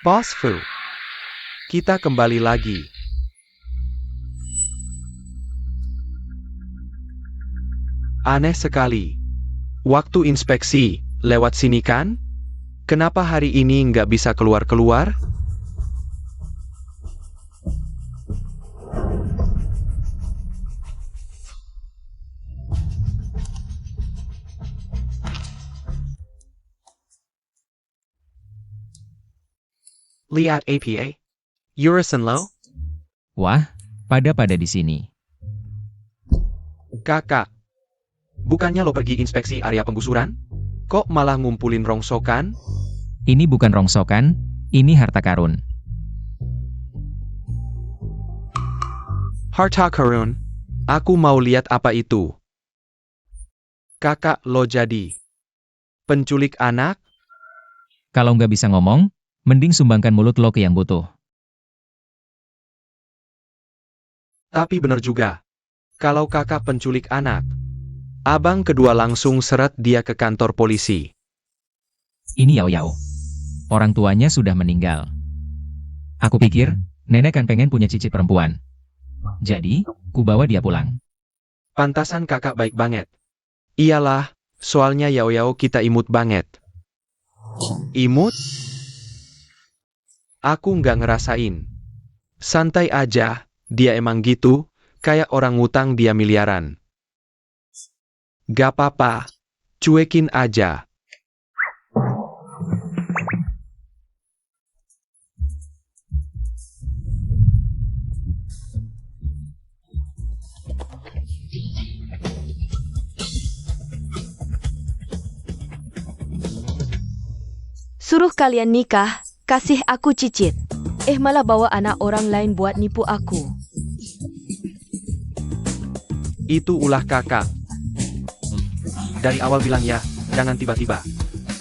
Bos Fu, kita kembali lagi. Aneh sekali. Waktu inspeksi, lewat sini kan? Kenapa hari ini nggak bisa keluar-keluar? Lihat APA. Urisan lo? Wah, pada di sini. Kakak. Bukannya lo pergi inspeksi area penggusuran? Kok malah ngumpulin rongsokan? Ini bukan rongsokan, ini harta karun. Harta karun. Aku mau lihat apa itu. Kakak lo jadi penculik anak? Kalau nggak bisa ngomong, mending sumbangkan mulut lo ke yang butuh. Tapi bener juga. Kalau kakak penculik anak, abang kedua langsung seret dia ke kantor polisi. Ini Yao. Orang tuanya sudah meninggal. Aku pikir, nenek kan pengen punya cicit perempuan. Jadi, ku bawa dia pulang. Pantasan kakak baik banget. Iyalah, soalnya Yao kita imut banget. Imut? Aku nggak ngerasain. Santai aja, dia emang gitu, kayak orang ngutang dia miliaran. Gak apa-apa, cuekin aja. Suruh kalian nikah, kasih aku cicit. Malah bawa anak orang lain buat nipu aku. Itu ulah kakak. Dari awal bilang ya, jangan tiba-tiba.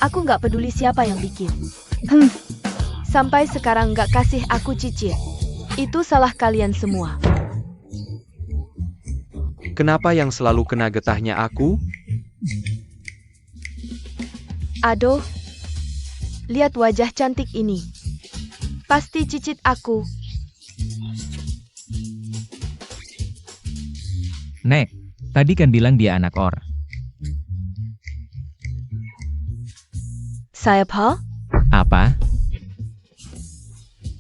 Aku nggak peduli siapa yang bikin. Sampai sekarang nggak kasih aku cicit. Itu salah kalian semua. Kenapa yang selalu kena getahnya aku? Aduh, lihat wajah cantik ini. Pasti cicit aku. Nek, tadi kan bilang dia anak or. Siapa? Apa?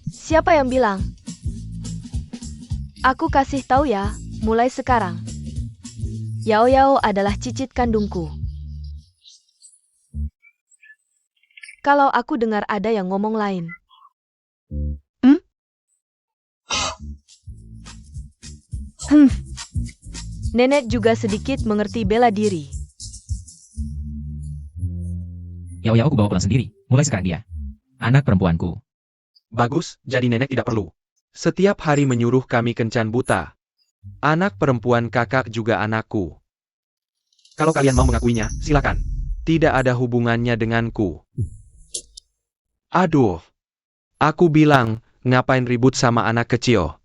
Siapa yang bilang? Aku kasih tahu ya, mulai sekarang. Yao adalah cicit kandungku. Kalau aku dengar ada yang ngomong lain. Nenek juga sedikit mengerti bela diri. Yao aku bawa pulang sendiri, mulai sekarang dia. Anak perempuanku. Bagus, jadi nenek tidak perlu setiap hari menyuruh kami kencan buta. Anak perempuan kakak juga anakku. Kalau kalian mau mengakuinya, silakan. Tidak ada hubungannya denganku. Aduh. Aku bilang, ngapain ribut sama anak kecil?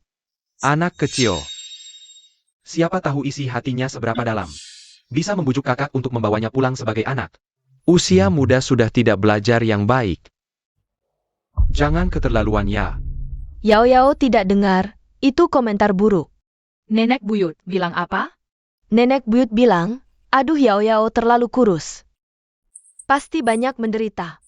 Anak kecil. Siapa tahu isi hatinya seberapa dalam. Bisa membujuk kakak untuk membawanya pulang sebagai anak. Usia muda sudah tidak belajar yang baik. Jangan keterlaluan ya. Yao tidak dengar, itu komentar buruk. Nenek buyut bilang apa? Nenek buyut bilang, aduh Yao terlalu kurus. Pasti banyak menderita.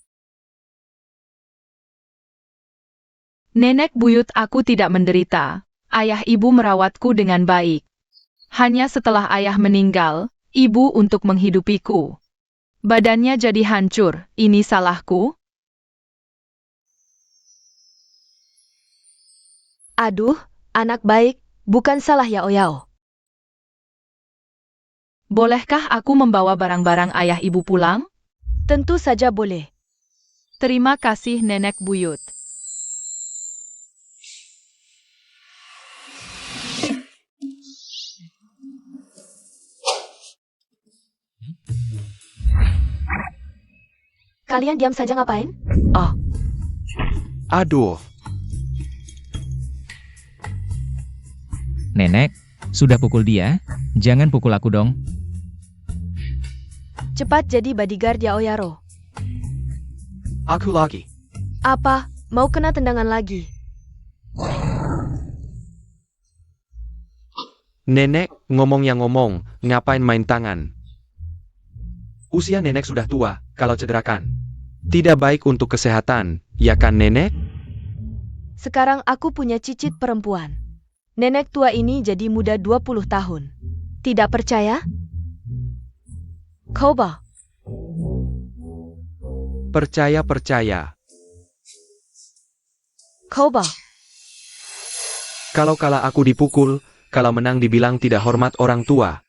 Nenek buyut aku tidak menderita. Ayah ibu merawatku dengan baik. Hanya setelah ayah meninggal, ibu untuk menghidupiku. Badannya jadi hancur, ini salahku? Aduh, anak baik, bukan salah Yao. Bolehkah aku membawa barang-barang ayah ibu pulang? Tentu saja boleh. Terima kasih nenek buyut. Kalian diam saja ngapain? Oh, Aduh. Nenek, sudah pukul dia, jangan pukul aku dong. Cepat jadi bodyguard Yao. Aku lagi. Apa? Mau kena tendangan lagi. Nenek, ngomong yang ngomong, ngapain main tangan? Usia nenek sudah tua, kalau cederakan. Tidak baik untuk kesehatan, ya kan nenek? Sekarang aku punya cicit perempuan. Nenek tua ini jadi muda 20 tahun. Tidak percaya? Coba. Percaya. Coba. Kalau kalah aku dipukul, kalau menang dibilang tidak hormat orang tua.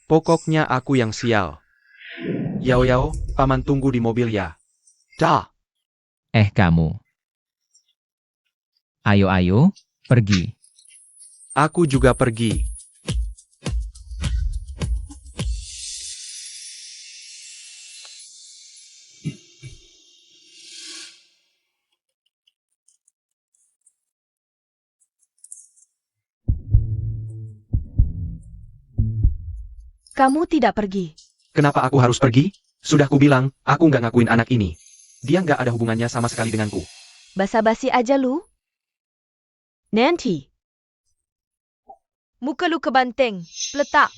Pokoknya aku yang sial. Yao, paman tunggu di mobil ya. Dah. Kamu. Ayo, pergi. Aku juga pergi. Kamu tidak pergi. Kenapa aku harus pergi? Sudah kubilang, aku nggak ngakuin anak ini. Dia nggak ada hubungannya sama sekali denganku. Basa-basi aja lu. Nanti. Muka lu kebanting. Letak.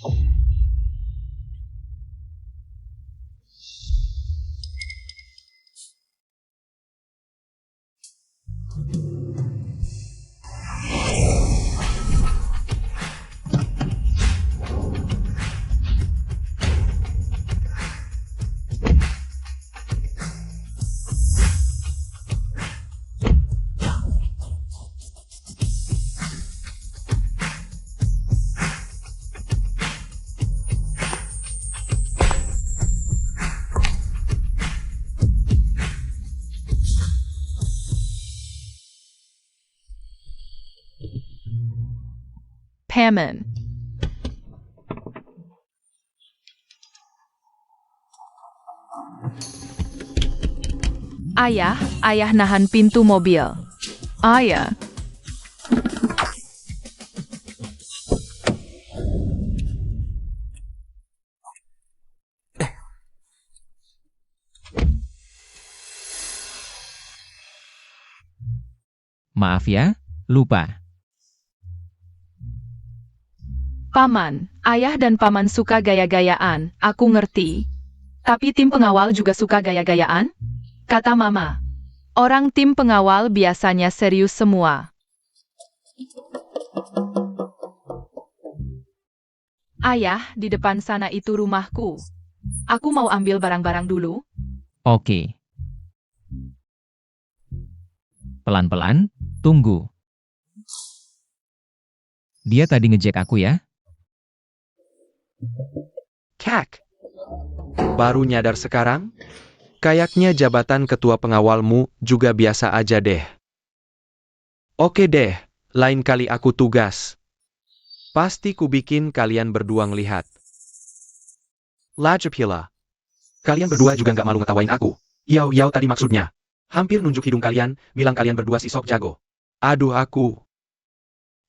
Paman. Ayah nahan pintu mobil. Ayah. Maaf ya, lupa. Paman, ayah dan paman suka gaya-gayaan, aku ngerti. Tapi tim pengawal juga suka gaya-gayaan? Kata mama. Orang tim pengawal biasanya serius semua. Ayah, di depan sana itu rumahku. Aku mau ambil barang-barang dulu. Oke. Pelan-pelan, tunggu. Dia tadi ngejek aku ya? Kak. Baru nyadar sekarang? Kayaknya jabatan ketua pengawalmu juga biasa aja deh. Oke deh, lain kali aku tugas. Pasti ku bikin kalian berdua ngelihat. Lajapila. Kalian berdua juga nggak malu ngetawain aku. Yau tadi maksudnya. Hampir nunjuk hidung kalian, bilang kalian berdua si sok jago. Aduh aku.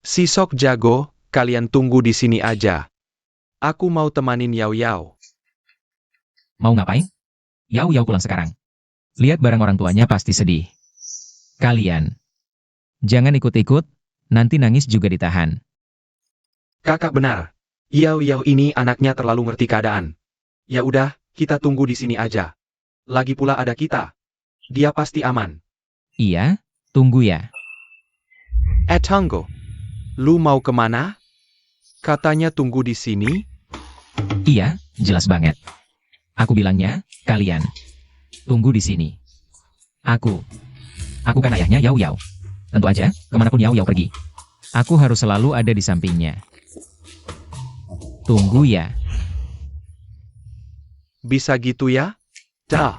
Si sok jago, kalian tunggu di sini aja. Aku mau temanin Yao. Mau ngapain? Yau pulang sekarang. Lihat barang orang tuanya pasti sedih. Kalian. Jangan ikut-ikut, nanti nangis juga ditahan. Kakak benar. Yao ini anaknya terlalu ngerti keadaan. Ya udah, kita tunggu di sini aja. Lagi pula ada kita. Dia pasti aman. Iya, tunggu ya. Tunggu. Lu mau kemana? Katanya tunggu di sini. Iya, jelas banget. Aku bilangnya, kalian. Tunggu di sini. Aku kan ayahnya Yao. Tentu aja, kemanapun Yao pergi. Aku harus selalu ada di sampingnya. Tunggu ya. Bisa gitu ya? Dah.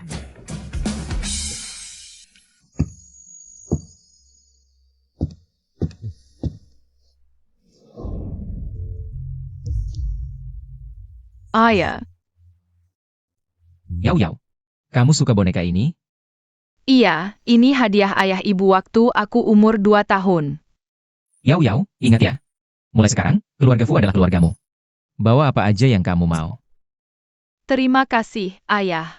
Ayah. Yao, kamu suka boneka ini? Iya, ini hadiah ayah ibu waktu aku umur 2 tahun. Yao, ingat ya. Mulai sekarang, keluarga Fu adalah keluargamu. Bawa apa aja yang kamu mau. Terima kasih, ayah.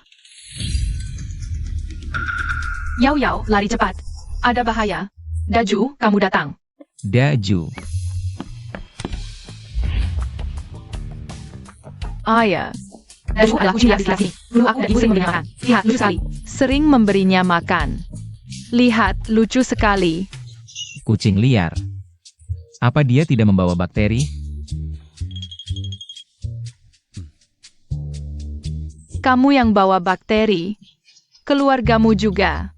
Yao, lari cepat. Ada bahaya. Daju, kamu datang. Daju. Ayah. Daju adalah kucing laki-laki. Dulu aku dan ibu sering memberinya makan. Lihat, lucu sekali. Sering memberinya makan. Lihat, lucu sekali. Kucing liar. Apa dia tidak membawa bakteri? Kamu yang bawa bakteri. Keluargamu juga.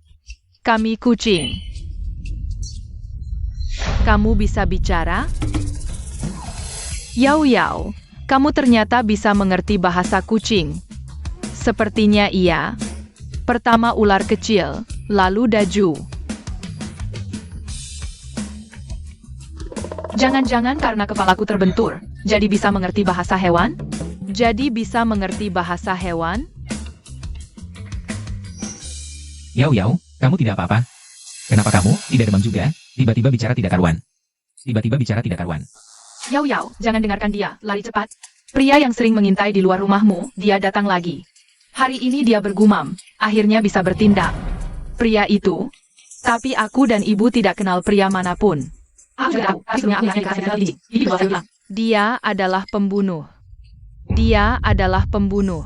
Kami kucing. Kamu bisa bicara? Yau Yau, kamu ternyata bisa mengerti bahasa kucing. Sepertinya iya. Pertama ular kecil, lalu Daju. Jangan-jangan karena kepalaku terbentur, jadi bisa mengerti bahasa hewan? Jadi bisa mengerti bahasa hewan? Yau Yau, kamu tidak apa-apa. Kenapa kamu tidak demam juga? Tiba-tiba bicara tidak karuan. Tiba-tiba bicara tidak karuan. Yau Yau, jangan dengarkan dia, lari cepat. Pria yang sering mengintai di luar rumahmu, dia datang lagi. Hari ini dia bergumam, akhirnya bisa bertindak. Pria itu, tapi aku dan ibu tidak kenal pria manapun. Dia adalah pembunuh. Dia adalah pembunuh.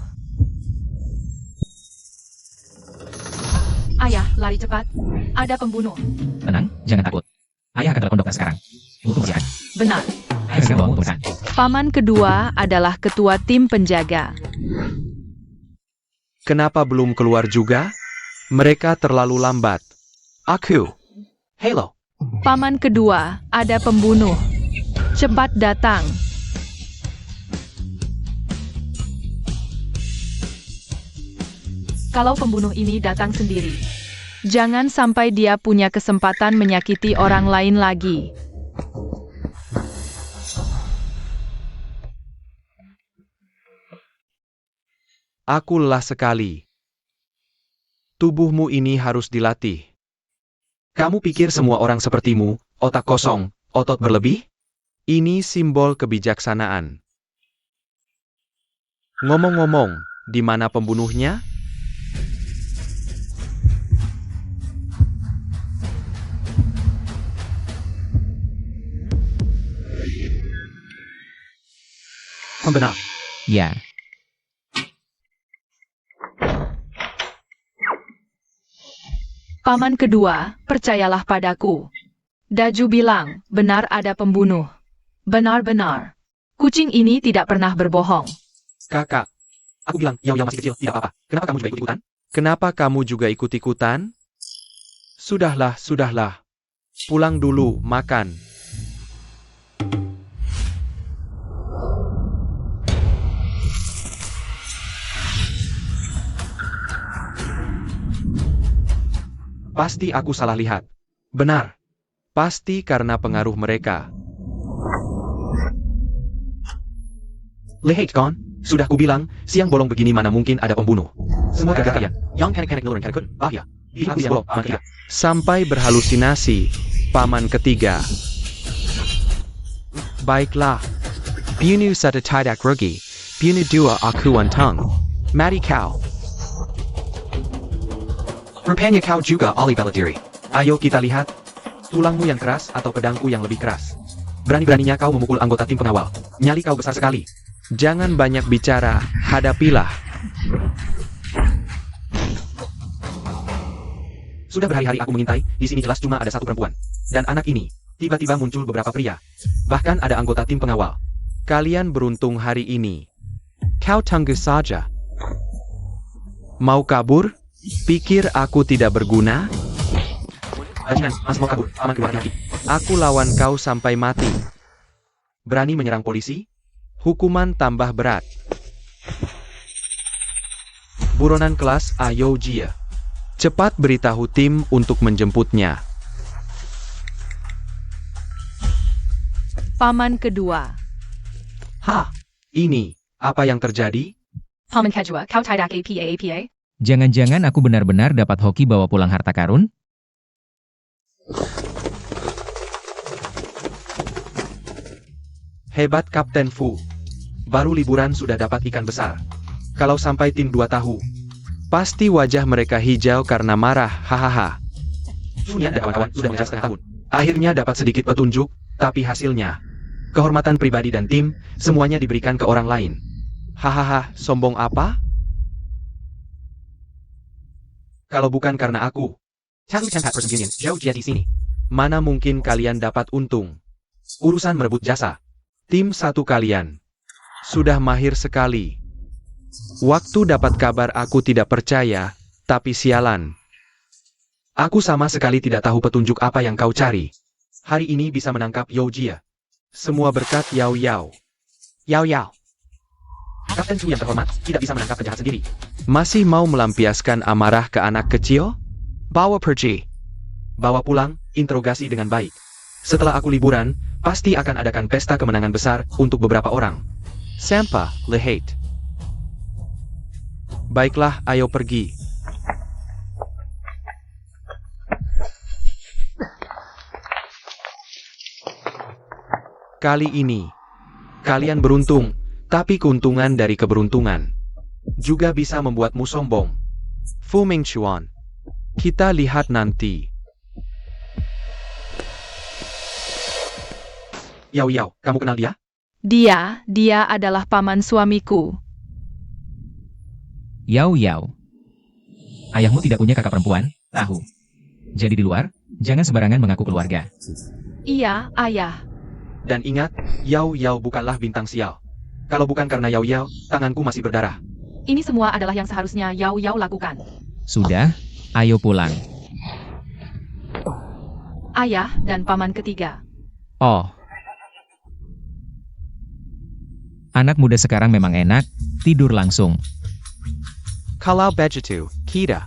Ayah, lari cepat. Ada pembunuh. Tenang, jangan takut. Ayah akan telepon dokter sekarang. Untuk ujian. Benar. Ayah segera bawa untuk pesan. Paman kedua adalah ketua tim penjaga. Kenapa belum keluar juga? Mereka terlalu lambat. Aku. Halo. Paman kedua, ada pembunuh. Cepat datang. Kalau pembunuh ini datang sendiri, jangan sampai dia punya kesempatan menyakiti orang lain lagi. Aku lelah sekali. Tubuhmu ini harus dilatih. Kamu pikir semua orang sepertimu, otak kosong, otot berlebih? Ini simbol kebijaksanaan. Ngomong-ngomong, di mana pembunuhnya? Benar. Ya. Paman kedua, percayalah padaku. Daju bilang, benar ada pembunuh. Benar-benar. Kucing ini tidak pernah berbohong. Kakak. Aku bilang, Yau Yau masih kecil, tidak apa-apa. Kenapa kamu juga ikut-ikutan? Kenapa kamu juga ikut-ikutan? Sudahlah, sudahlah. Pulang dulu, makan. Pasti aku salah lihat. Benar. Pasti karena pengaruh mereka. Lihat kan? Sudah kubilang, siang bolong begini mana mungkin ada pembunuh. Semua gara-gara kalian. Yang panik-panik ngeluarin kalian. Bahaya. Aku siang bolong, paman ketiga. Sampai berhalusinasi, paman ketiga. Baiklah. Bunu satu tidak rugi. Bunu dua aku untung. Mati kau. Rupanya kau juga ahli bela diri. Ayo kita lihat. Tulangmu yang keras atau pedangku yang lebih keras. Berani-beraninya kau memukul anggota tim pengawal. Nyali kau besar sekali. Jangan banyak bicara, hadapilah. Sudah berhari-hari aku mengintai, di sini jelas cuma ada satu perempuan. Dan anak ini, tiba-tiba muncul beberapa pria. Bahkan ada anggota tim pengawal. Kalian beruntung hari ini. Kau tunggu saja. Mau kabur? Pikir aku tidak berguna? Bajingan, masih mau kabur, paman keluar nanti. Aku lawan kau sampai mati. Berani menyerang polisi? Hukuman tambah berat. Buronan kelas Ayo Jia. Cepat beritahu tim untuk menjemputnya. Paman kedua. Hah? Ini, apa yang terjadi? Paman kedua, kau tidak apa-apa? Jangan-jangan aku benar-benar dapat hoki bawa pulang harta karun? Hebat Kapten Fu. Baru liburan sudah dapat ikan besar. Kalau sampai tim 2 tahu, pasti wajah mereka hijau karena marah, hahaha. Sunyan dan kawan-kawan sudah mengejar setengah tahun. Akhirnya dapat sedikit petunjuk, tapi hasilnya kehormatan pribadi dan tim, semuanya diberikan ke orang lain. Hahaha, sombong apa? Kalau bukan karena aku. Jauh dia di sini. Mana mungkin kalian dapat untung? Urusan merebut jasa. Tim satu kalian. Sudah mahir sekali. Waktu dapat kabar aku tidak percaya, tapi sialan. Aku sama sekali tidak tahu petunjuk apa yang kau cari. Hari ini bisa menangkap Yao Jia. Semua berkat Yao Yao. Yao Yao. Kapten Su yang terhormat, tidak bisa menangkap penjahat sendiri. Masih mau melampiaskan amarah ke anak kecil? Bawa pergi. Bawa pulang, interogasi dengan baik. Setelah aku liburan, pasti akan adakan pesta kemenangan besar untuk beberapa orang. Sampa, lehate. Baiklah, ayo pergi. Kali ini, kalian beruntung, tapi keuntungan dari keberuntungan juga bisa membuatmu sombong. Fu Mingchuan. Kita lihat nanti. Yao Yao, kamu kenal dia? Dia adalah paman suamiku. Yao Yao. Ayahmu tidak punya kakak perempuan, tahu. Jadi di luar, jangan sembarangan mengaku keluarga. Iya, ayah. Dan ingat, Yao Yao bukanlah bintang sial. Kalau bukan karena Yao Yao, tanganku masih berdarah. Ini semua adalah yang seharusnya Yao Yao lakukan. Sudah, ayo pulang. Ayah dan paman ketiga. Oh. Anak muda sekarang memang enak, tidur langsung. Kalau begitu, kita.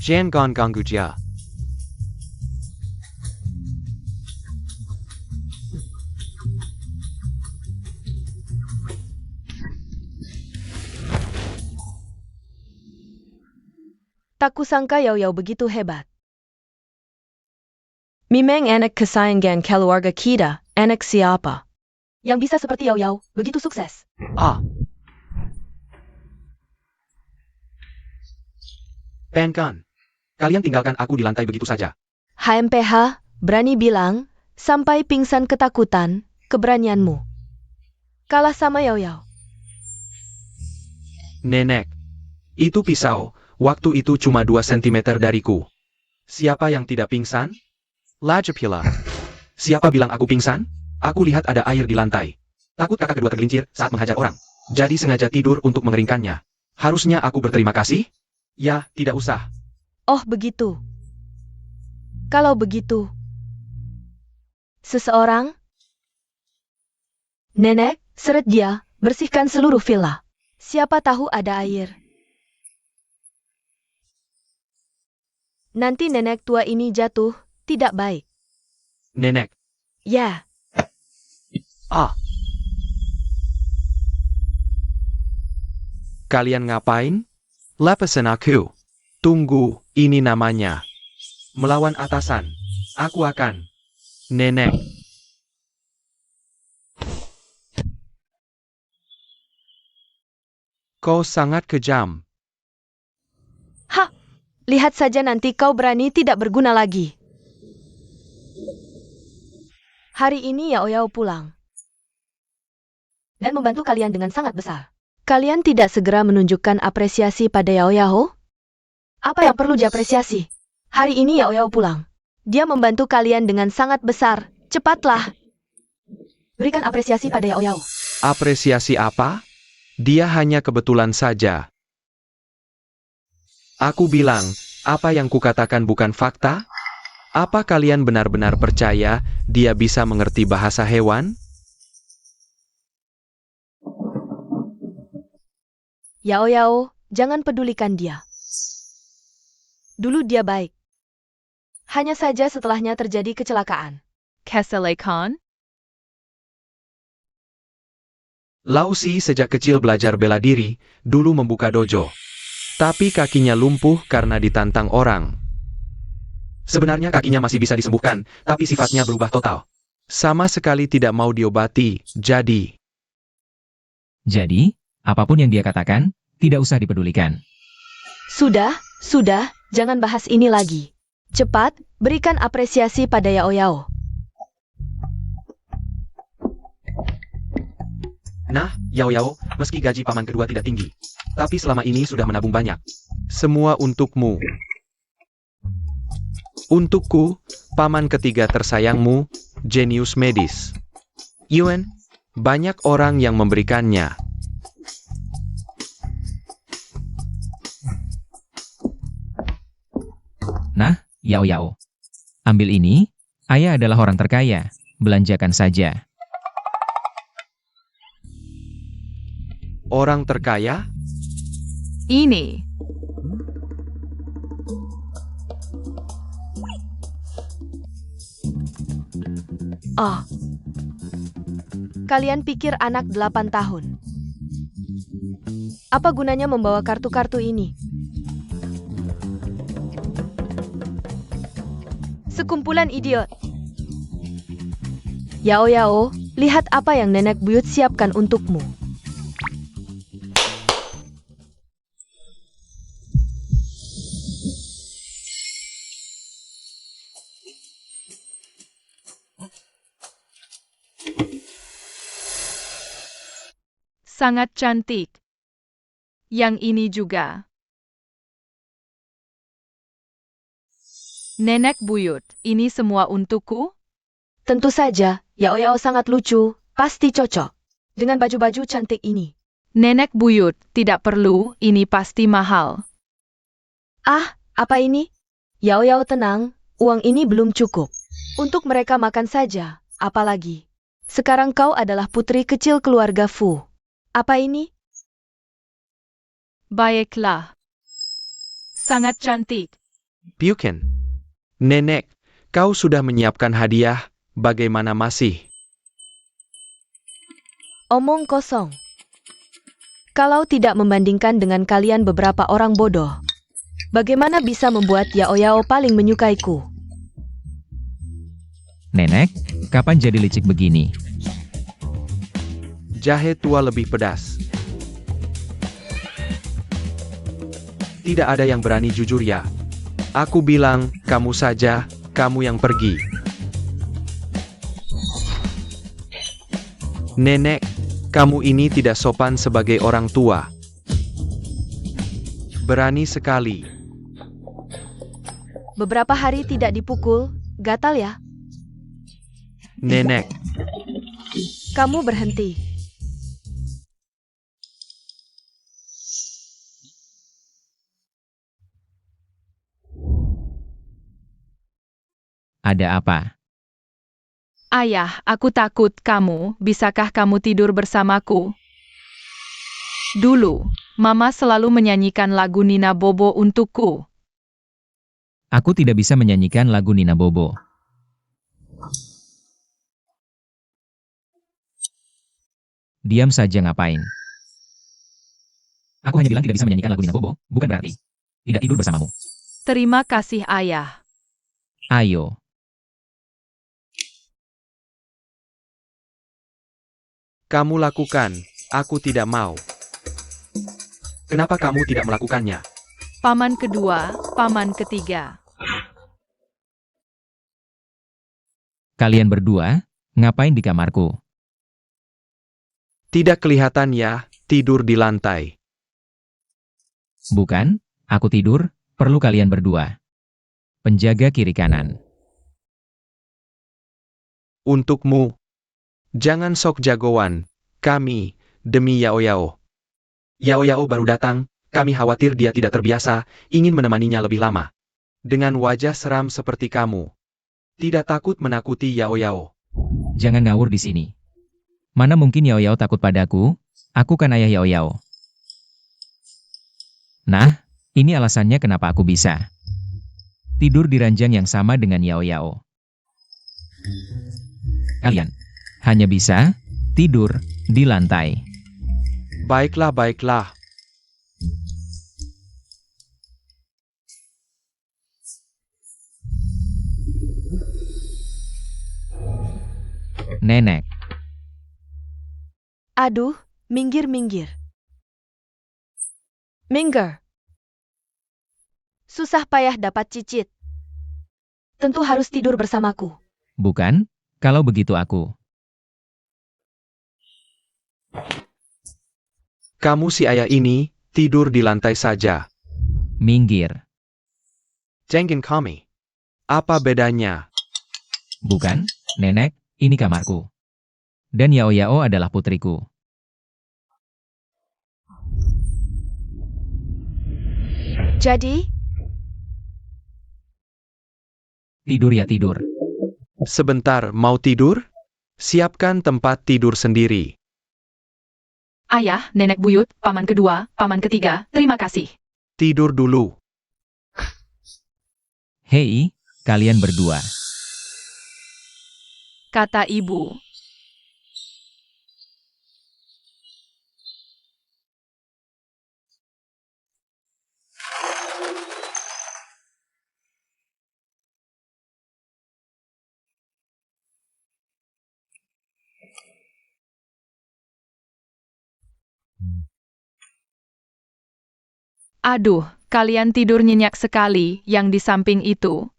Jangan ganggu dia. Tak kusangka Yao Yao begitu hebat. Memang anak kesayangan keluarga kita, anak siapa? Yang bisa seperti Yao Yao, begitu sukses. Penkan. Kalian tinggalkan aku di lantai begitu saja. HMPH, berani bilang, sampai pingsan ketakutan, keberanianmu. Kalah sama Yao Yao. Nenek. Itu pisau. Waktu itu cuma 2 cm dariku. Siapa yang tidak pingsan? Lajapila. Siapa bilang aku pingsan? Aku lihat ada air di lantai. Takut kakak kedua tergelincir saat menghajar orang. Jadi sengaja tidur untuk mengeringkannya. Harusnya aku berterima kasih? Ya, tidak usah. Oh begitu. Kalau begitu. Seseorang? Nenek, seret dia, bersihkan seluruh villa. Siapa tahu ada air. Nanti nenek tua ini jatuh, tidak baik. Nenek. Ya. Kalian ngapain? Lepasin aku. Tunggu, ini namanya. Melawan atasan. Aku akan. Nenek. Kau sangat kejam. Lihat saja nanti kau berani tidak berguna lagi. Hari ini Yao Yao pulang. Dan membantu kalian dengan sangat besar. Kalian tidak segera menunjukkan apresiasi pada Yao Yao? Apa yang perlu diapresiasi? Hari ini Yao Yao pulang. Dia membantu kalian dengan sangat besar. Cepatlah. Berikan apresiasi pada Yao Yao. Apresiasi apa? Dia hanya kebetulan saja. Aku bilang, apa yang kukatakan bukan fakta? Apa kalian benar-benar percaya dia bisa mengerti bahasa hewan? Yao Yao, jangan pedulikan dia. Dulu dia baik. Hanya saja setelahnya terjadi kecelakaan. Kesalahan? Lao Si sejak kecil belajar bela diri, dulu membuka dojo. Tapi kakinya lumpuh karena ditantang orang. Sebenarnya kakinya masih bisa disembuhkan, tapi sifatnya berubah total. Sama sekali tidak mau diobati, jadi... Jadi, apapun yang dia katakan, tidak usah dipedulikan. Sudah, jangan bahas ini lagi. Cepat, berikan apresiasi pada Yao Yao. Nah, Yao Yao, meski gaji paman kedua tidak tinggi, tapi selama ini sudah menabung banyak. Semua untukmu. Untukku, paman ketiga tersayangmu, jenius medis. Yuan, banyak orang yang memberikannya. Nah, Yao Yao. Ambil ini, ayah adalah orang terkaya. Belanjakan saja. Orang terkaya? Ini. Oh. Kalian pikir anak 8 tahun. Apa gunanya membawa kartu-kartu ini? Sekumpulan idiot. Yao Yao, lihat apa yang nenek buyut siapkan untukmu. Sangat cantik. Yang ini juga. Nenek buyut, ini semua untukku? Tentu saja, Yao Yao sangat lucu, pasti cocok dengan baju-baju cantik ini. Nenek buyut, tidak perlu, ini pasti mahal. Ah, apa ini? Yao Yao tenang, uang ini belum cukup. Untuk mereka makan saja, apalagi. Sekarang kau adalah putri kecil keluarga Fu. Apa ini? Baiklah. Sangat cantik. Piuken. Nenek, kau sudah menyiapkan hadiah, bagaimana masih? Omong kosong. Kalau tidak membandingkan dengan kalian beberapa orang bodoh, bagaimana bisa membuat Yao Yao paling menyukaiku? Nenek, kapan jadi licik begini? Jahe tua lebih pedas. Tidak ada yang berani jujur ya. Aku bilang, kamu saja, kamu yang pergi. Nenek, kamu ini tidak sopan sebagai orang tua. Berani sekali. Beberapa hari tidak dipukul, gatal ya? Nenek, Kamu berhenti. Ada apa? Ayah, aku takut kamu, bisakah kamu tidur bersamaku? Dulu, Mama selalu menyanyikan lagu Nina Bobo untukku. Aku tidak bisa menyanyikan lagu Nina Bobo. Diam saja ngapain? Aku hanya bilang tidak bisa menyanyikan lagu Nina Bobo, bukan berarti tidak tidur bersamamu. Terima kasih ayah. Ayo. kamu lakukan, aku tidak mau. Kenapa kamu tidak melakukannya? Paman kedua, paman ketiga. Kalian berdua, ngapain di kamarku? Tidak kelihatan ya, tidur di lantai. Bukan, aku tidur, perlu kalian berdua. Penjaga kiri kanan. Untukmu. Jangan sok jagoan, kami, demi Yao Yao. Yao Yao baru datang, kami khawatir dia tidak terbiasa, ingin menemaninya lebih lama. Dengan wajah seram seperti kamu. Tidak takut menakuti Yao Yao. Jangan ngawur di sini. Mana mungkin Yao Yao takut padaku? Aku kan ayah Yao Yao. Nah, ini alasannya kenapa aku bisa tidur di ranjang yang sama dengan Yao Yao. Kalian hanya bisa tidur di lantai. Baiklah, baiklah. Nenek, Aduh, minggir-minggir. Minggir. Susah payah dapat cicit. tentu harus tidur bersamaku. Bukan? Kalau begitu aku. Kamu si ayah ini, tidur di lantai saja. Minggir. Jangan kami. Apa bedanya? Bukan, nenek, ini kamarku. Dan Yao Yao adalah putriku. Jadi, Tidur ya tidur. Sebentar, mau tidur? Siapkan tempat tidur sendiri. Ayah, nenek buyut, paman kedua, paman ketiga, terima kasih. Tidur dulu. Hei, kalian berdua. Kata ibu. Aduh, kalian tidur nyenyak sekali yang di samping itu.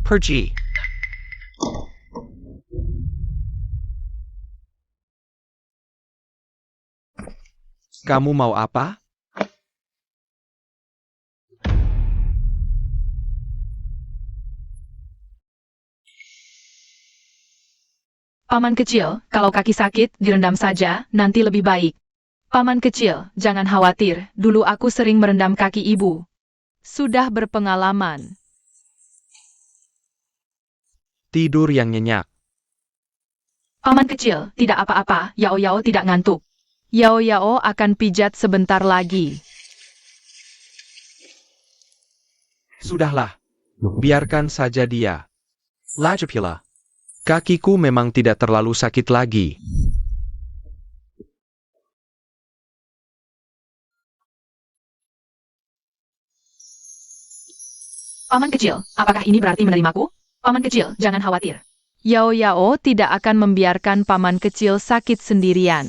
Pergi. Kamu mau apa? Paman kecil, kalau kaki sakit, direndam saja, nanti lebih baik. Paman kecil, jangan khawatir, dulu aku sering merendam kaki ibu. Sudah berpengalaman. Tidur yang nyenyak. Paman kecil, tidak apa-apa, Yao Yao tidak ngantuk. Yao Yao akan pijat sebentar lagi. Sudahlah. Biarkan saja dia. Lajapila. Kakiku memang tidak terlalu sakit lagi. Paman kecil, apakah ini berarti menerimaku? Paman kecil, jangan khawatir. Yao Yao tidak akan membiarkan paman kecil sakit sendirian.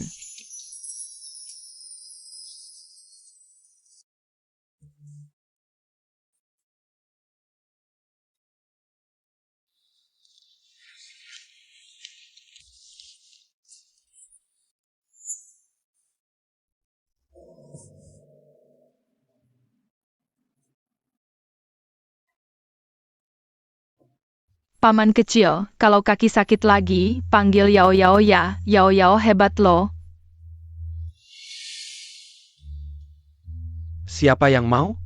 Paman kecil, kalau kaki sakit lagi, panggil Yao Yao ya, Yao Yao hebat loh. Siapa yang mau?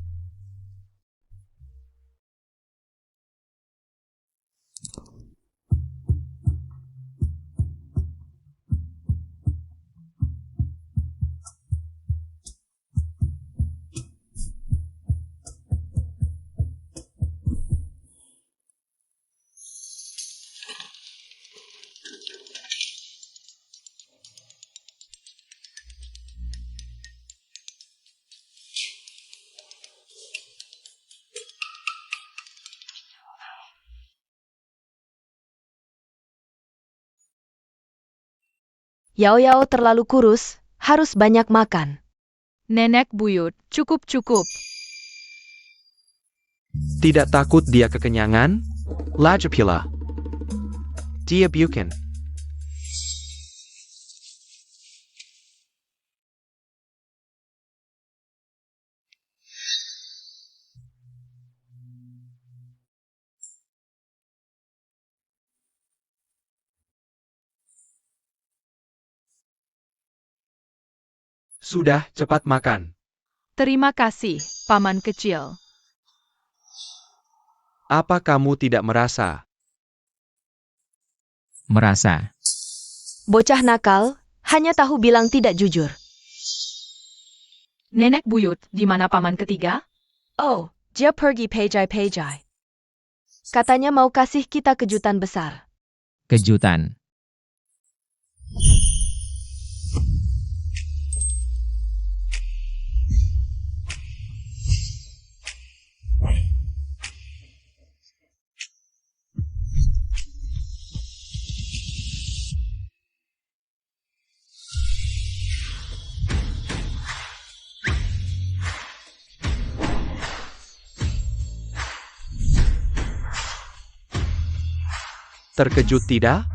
Yao Yao terlalu kurus, harus banyak makan. Nenek buyut, cukup-cukup. Tidak takut dia kekenyangan? Lajapila. Dia bukan. Sudah, cepat makan. Terima kasih, paman kecil. Apa kamu tidak merasa? Merasa. Bocah nakal, hanya tahu bilang tidak jujur. Nenek buyut, di mana paman ketiga? Oh, Dia pergi pejai-pejai. Katanya mau kasih kita kejutan besar. Kejutan. Terkejut tidak?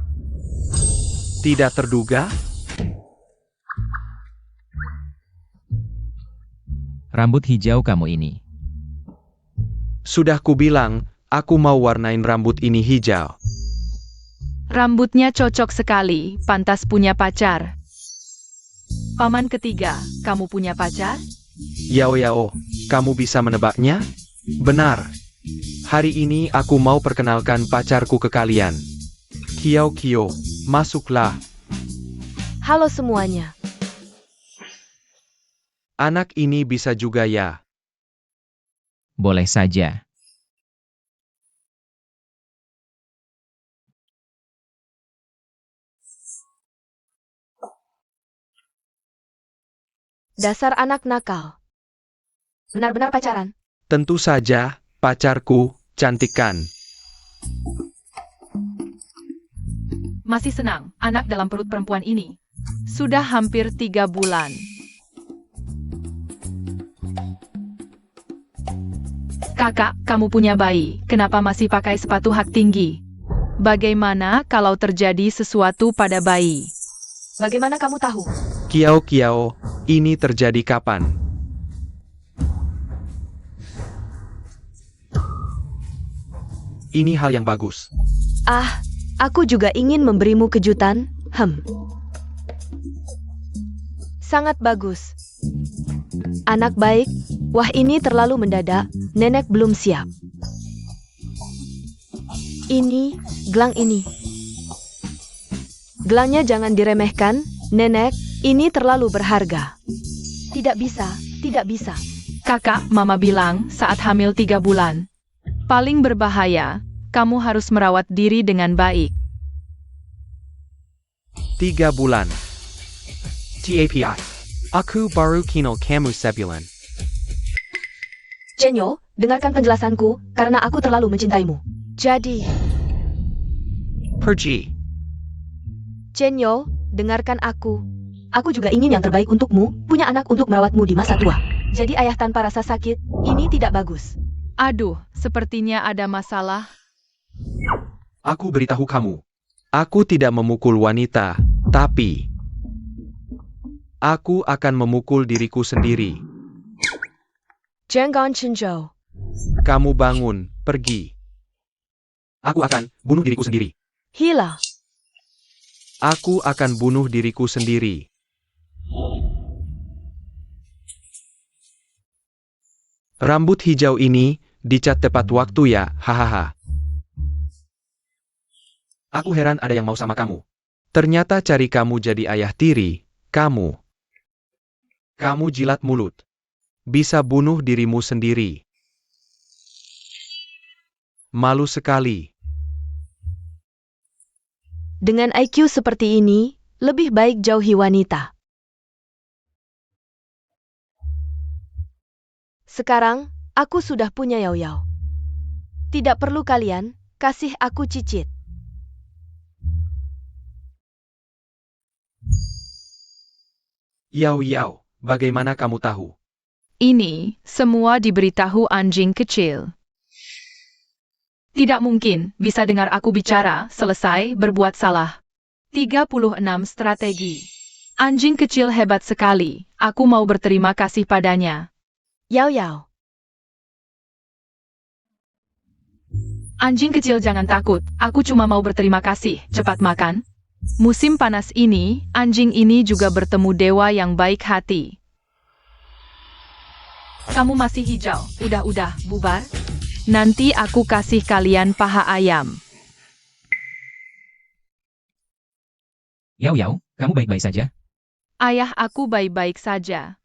Tidak terduga? Rambut hijau kamu ini. Sudah kubilang, aku mau warnain rambut ini hijau. Rambutnya cocok sekali, pantas punya pacar. Paman ketiga, kamu punya pacar? Yao Yao, kamu bisa menebaknya? Benar. Hari ini aku mau perkenalkan pacarku ke kalian. Kiao Kio, masuklah. Halo semuanya. Anak ini bisa juga ya. Boleh saja. Dasar anak nakal. Benar-benar pacaran. Tentu saja, pacarku, cantik kan? Masih senang, anak dalam perut perempuan ini. Sudah hampir 3 bulan. Kakak, kamu punya bayi, kenapa masih pakai sepatu hak tinggi? Bagaimana kalau terjadi sesuatu pada bayi? Bagaimana kamu tahu? Kiao Kiao, ini terjadi kapan? Ini hal yang bagus. Ah, aku juga ingin memberimu kejutan. Sangat bagus. Anak baik. Wah, ini terlalu mendadak. Nenek belum siap. Ini, gelang ini. Gelangnya jangan diremehkan, Nenek. Ini terlalu berharga. Tidak bisa, tidak bisa. Kakak, mama bilang saat hamil 3 bulan. Paling berbahaya, kamu harus merawat diri dengan baik. 3 bulan. TAPI. Aku baru kenal kamu sebulan. Chenyo, dengarkan penjelasanku, karena aku terlalu mencintaimu. Jadi, Pergi. Chenyo, dengarkan aku. Aku juga ingin yang terbaik untukmu, punya anak untuk merawatmu di masa tua. Jadi ayah tanpa rasa sakit, ini tidak bagus. Aduh, sepertinya ada masalah. Aku beritahu kamu. Aku tidak memukul wanita, tapi aku akan memukul diriku sendiri. Jangan Chenjo. Kamu bangun, pergi. Aku akan bunuh diriku sendiri. Hila. Aku akan bunuh diriku sendiri. Rambut hijau ini dicat tepat waktu ya, hahaha. Aku heran ada yang mau sama kamu. Ternyata cari kamu jadi ayah tiri, kamu. Kamu jilat mulut. Bisa bunuh dirimu sendiri. Malu sekali. Dengan IQ seperti ini, lebih baik jauhi wanita. Sekarang, aku sudah punya Yao Yao. Tidak perlu kalian, kasih aku cicit. Yao Yao, bagaimana kamu tahu? Ini, semua diberitahu anjing kecil. Tidak mungkin, bisa dengar aku bicara, selesai, berbuat salah. 36 strategi. Anjing kecil hebat sekali, aku mau berterima kasih padanya. Yao Yao. Anjing kecil jangan takut, aku cuma mau berterima kasih, cepat makan. Musim panas ini, anjing ini juga bertemu dewa yang baik hati. Kamu masih hijau, udah, bubar. Nanti aku kasih kalian paha ayam. Yao Yao, kamu baik-baik saja? Ayah aku baik-baik saja.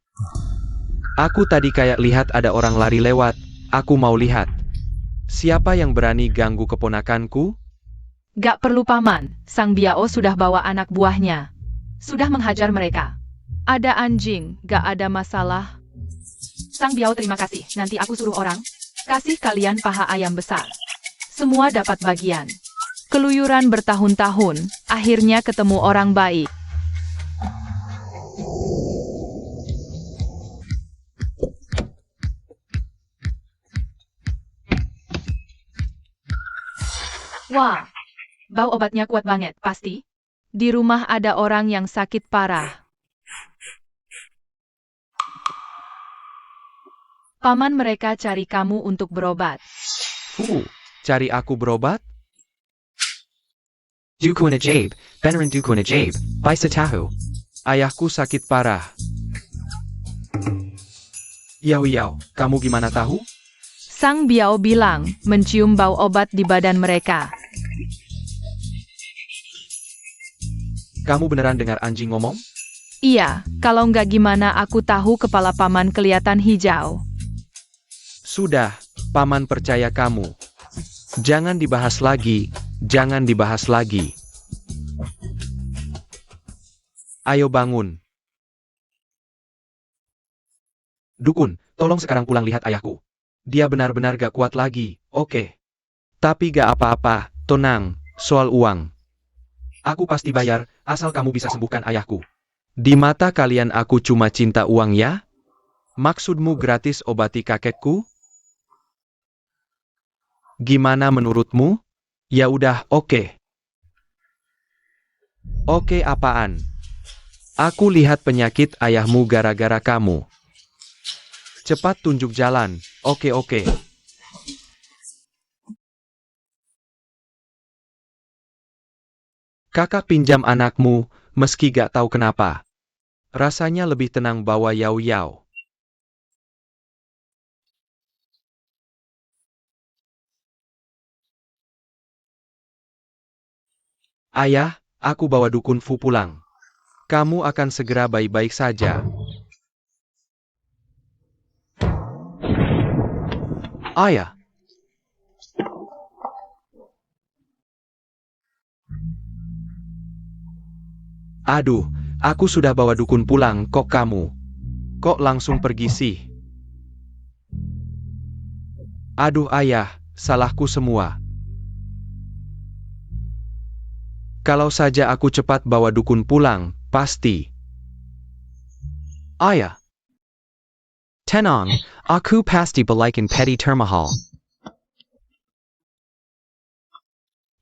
Aku tadi kayak lihat ada orang lari lewat, aku mau lihat. Siapa yang berani ganggu keponakanku? Gak perlu paman, Sang Biao sudah bawa anak buahnya. Sudah menghajar mereka. Ada anjing, gak ada masalah. Sang Biao terima kasih, nanti aku suruh orang. Kasih kalian paha ayam besar. Semua dapat bagian. Keluyuran bertahun-tahun, akhirnya ketemu orang baik. Wah, bau obatnya kuat banget, pasti. Di rumah ada orang yang sakit parah. Paman mereka cari kamu untuk berobat. Cari aku berobat? Duku Najabe, beneran Duku Najabe, bisa tahu. Ayahku sakit parah. Yao, kamu gimana tahu? Sang Biao bilang, mencium bau obat di badan mereka. Kamu beneran dengar anjing ngomong? Iya, kalau nggak gimana aku tahu kepala paman kelihatan hijau. Sudah, paman percaya kamu. Jangan dibahas lagi, jangan dibahas lagi. Ayo bangun. Dukun, tolong sekarang pulang lihat ayahku. Dia benar-benar gak kuat lagi, oke. Tapi gak apa-apa, tenang, soal uang. Aku pasti bayar, asal kamu bisa sembuhkan ayahku. Di mata kalian aku cuma cinta uang ya? Maksudmu gratis obati kakekku? Gimana menurutmu? Ya udah, oke. Oke apaan? Aku lihat penyakit ayahmu gara-gara kamu. Cepat tunjuk jalan, oke. Kakak pinjam anakmu, meski gak tahu kenapa. Rasanya lebih tenang bawa Yao. Ayah, aku bawa dukun Fu pulang. Kamu akan segera baik-baik saja. Ayah. Aduh, aku sudah bawa dukun pulang, kok kamu? Kok langsung pergi sih? Aduh ayah, salahku semua. Kalau saja aku cepat bawa dukun pulang, pasti. Ayah. Tenang, aku pasti balikin peti termahal.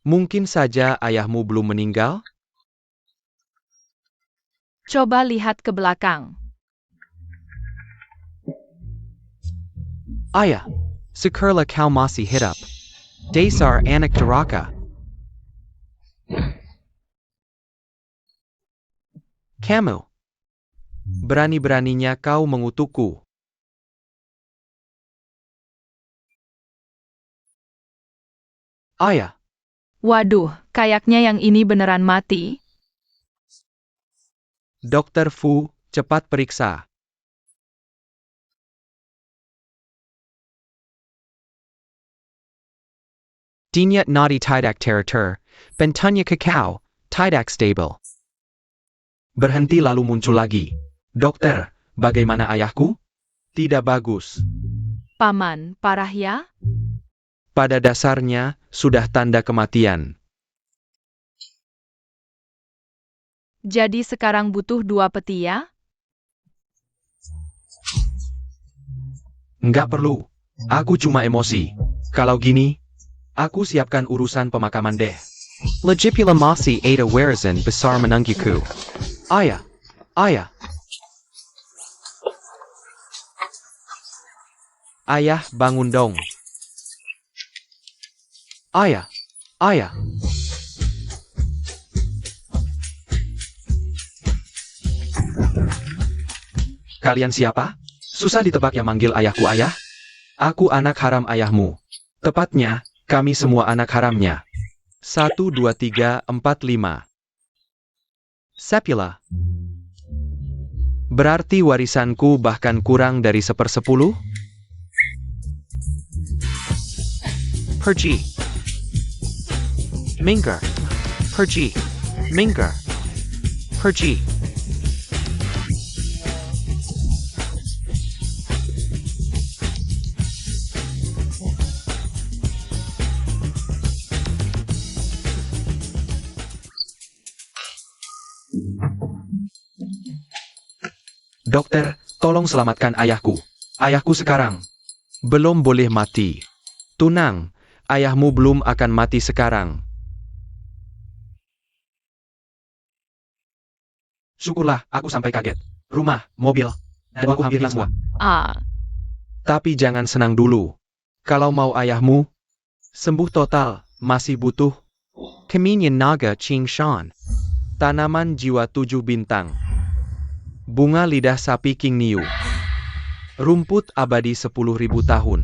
Mungkin saja ayahmu belum meninggal? Coba lihat ke belakang. Ayah. Sekurla kau masih hidup. Dasar anak duraka. Kamu. Berani-beraninya kau mengutukku. Ayah. Waduh, kayaknya yang ini beneran mati. Dokter Fu, cepat periksa. Dinyat naughty tidak teratur. Bentunya kakao. Tidak stable. Berhenti lalu muncul lagi. Dokter, bagaimana ayahku? Tidak bagus. Paman, parah ya? Pada dasarnya, sudah tanda kematian. Jadi sekarang butuh 2 peti ya? Nggak perlu. Aku cuma emosi. Kalau gini, aku siapkan urusan pemakaman deh. Legipula masih ada warisan besar menungguku. Ayah. Ayah, bangun dong. Ayah. Kalian siapa? Susah ditebak yang manggil ayahku ayah? Aku anak haram ayahmu. Tepatnya, kami semua anak haramnya. 1, 2, 3, 4, 5. Sepila. Berarti warisanku bahkan kurang dari 1/10? Pergi. Minggir. Pergi. Minggir. Pergi. Dokter, tolong selamatkan ayahku. Ayahku sekarang belum boleh mati. Tunang, ayahmu belum akan mati sekarang. Syukurlah, aku sampai kaget. Rumah, mobil, dan aku hampir hilang semua. Tapi jangan senang dulu. Kalau mau ayahmu sembuh total, masih butuh Keminyan Naga Ching Shan. Tanaman jiwa 7 bintang. Bunga lidah sapi King Niu. Rumput abadi 10.000 tahun.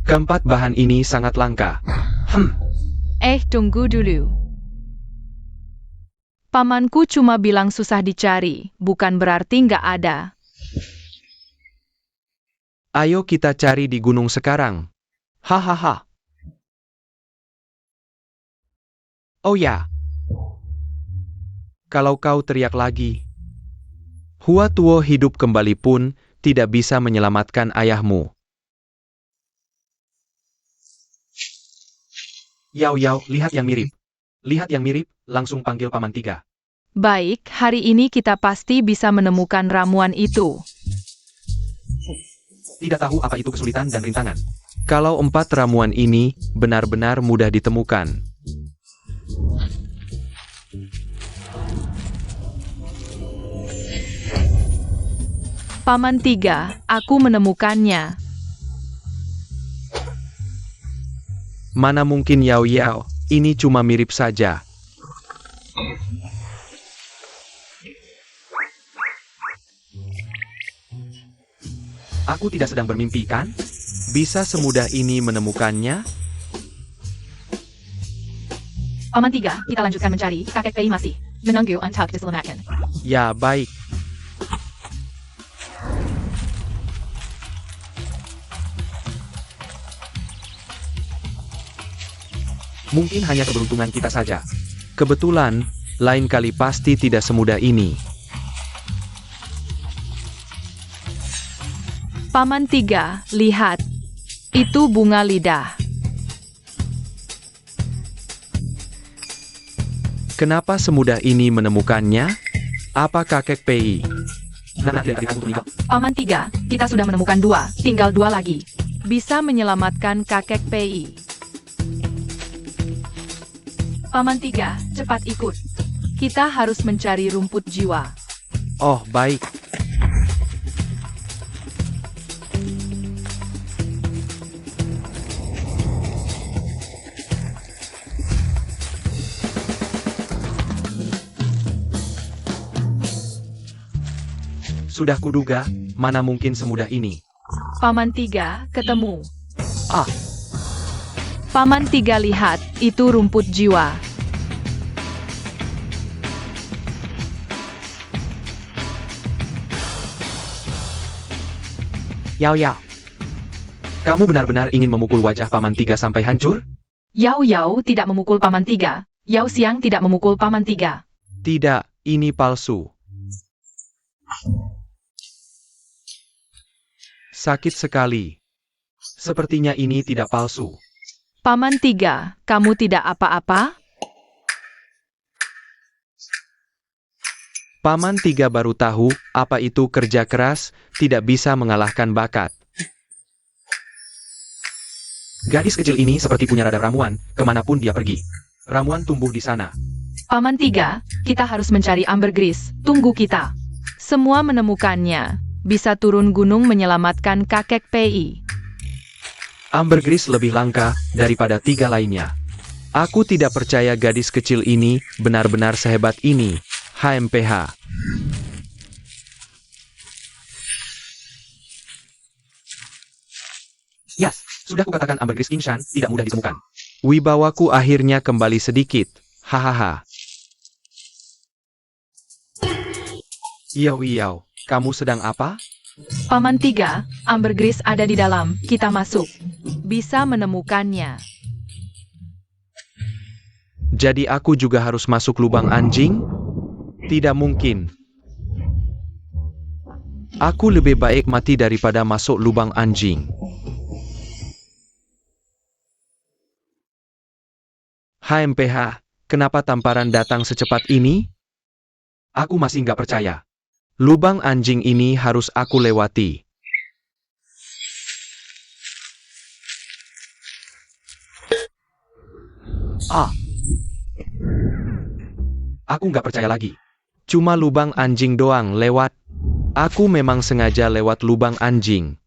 Keempat bahan ini sangat langka. Tunggu dulu. Pamanku cuma bilang susah dicari, bukan berarti nggak ada. Ayo kita cari di gunung sekarang. Hahaha. Oh ya. Kalau kau teriak lagi, Hua Tuo hidup kembali pun tidak bisa menyelamatkan ayahmu. Yao Yao, lihat yang mirip. Lihat yang mirip, langsung panggil Paman Tiga. Baik, hari ini kita pasti bisa menemukan ramuan itu. Tidak tahu apa itu kesulitan dan rintangan. Kalau 4 ramuan ini benar-benar mudah ditemukan. Paman Tiga, aku menemukannya. Mana mungkin Yao Yao, ini cuma mirip saja. Aku tidak sedang bermimpi, kan? Bisa semudah ini menemukannya? Paman Tiga, kita lanjutkan mencari, kakek Pei masih menunggu untuk diselamatkan. Ya, baik. Mungkin hanya keberuntungan kita saja. Kebetulan, lain kali pasti tidak semudah ini. Paman Tiga, lihat. Itu bunga lidah. Kenapa semudah ini menemukannya? Apa kakek Pei? Paman Tiga, kita sudah menemukan 2, tinggal 2 lagi. Bisa menyelamatkan kakek Pei. Paman Tiga, cepat ikut. Kita harus mencari rumput jiwa. Oh, baik. Sudah kuduga, mana mungkin semudah ini. Paman Tiga, ketemu. Ah. Paman Tiga, lihat, itu rumput jiwa. Yao Yao. Kamu benar-benar ingin memukul wajah Paman Tiga sampai hancur? Yao Yao tidak memukul Paman Tiga. Yao Xiang tidak memukul Paman Tiga. Tidak, ini palsu. Sakit sekali. Sepertinya ini tidak palsu. Paman Tiga, kamu tidak apa-apa? Paman Tiga baru tahu apa itu kerja keras, tidak bisa mengalahkan bakat. Gadis kecil ini seperti punya radar ramuan, kemanapun dia pergi. Ramuan tumbuh di sana. Paman Tiga, kita harus mencari ambergris. Tunggu kita. Semua menemukannya. Bisa turun gunung menyelamatkan kakek Pei. Ambergris lebih langka daripada 3 lainnya. Aku tidak percaya gadis kecil ini benar-benar sehebat ini. HMPH. Yes, sudah kukatakan ambergris King Shan tidak mudah ditemukan. Wibawaku akhirnya kembali sedikit. Hahaha. Yao Yao, kamu sedang apa? Paman 3, ambergris ada di dalam, kita masuk. Bisa menemukannya. Jadi aku juga harus masuk lubang anjing? Tidak mungkin. Aku lebih baik mati daripada masuk lubang anjing. HMPH, kenapa tamparan datang secepat ini? Aku masih nggak percaya. Lubang anjing ini harus aku lewati. Aku nggak percaya lagi. Cuma lubang anjing doang lewat. Aku memang sengaja lewat lubang anjing.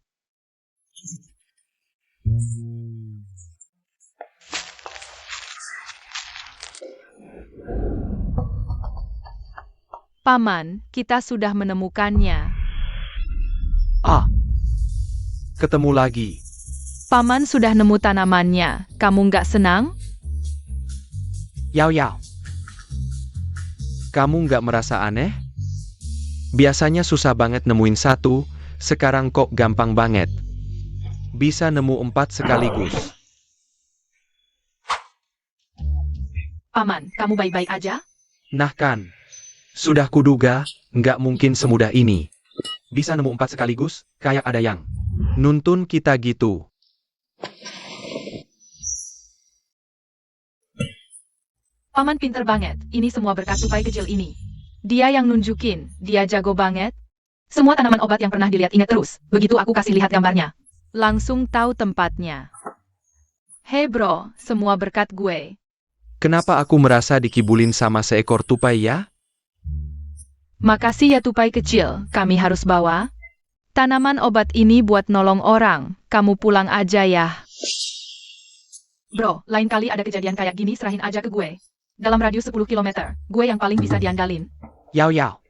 Paman, kita sudah menemukannya. Ketemu lagi. Paman sudah nemu tanamannya. Kamu nggak senang? Yao Yao. Kamu nggak merasa aneh? Biasanya susah banget nemuin satu, sekarang kok gampang banget. Bisa nemu 4 sekaligus. Paman, kamu baik-baik aja? Nah kan, sudah kuduga, nggak mungkin semudah ini. Bisa nemu 4 sekaligus, kayak ada yang nuntun kita gitu. Paman pinter banget, ini semua berkat tupai kecil ini. Dia yang nunjukin, dia jago banget. Semua tanaman obat yang pernah dilihat ingat terus, begitu aku kasih lihat gambarnya. Langsung tahu tempatnya. Hei bro, semua berkat gue. Kenapa aku merasa dikibulin sama seekor tupai ya? Makasih ya tupai kecil, kami harus bawa. Tanaman obat ini buat nolong orang, kamu pulang aja ya. Bro, lain kali ada kejadian kayak gini serahin aja ke gue. Dalam radius 10 km, gue yang paling bisa diandalin. Yao Yao.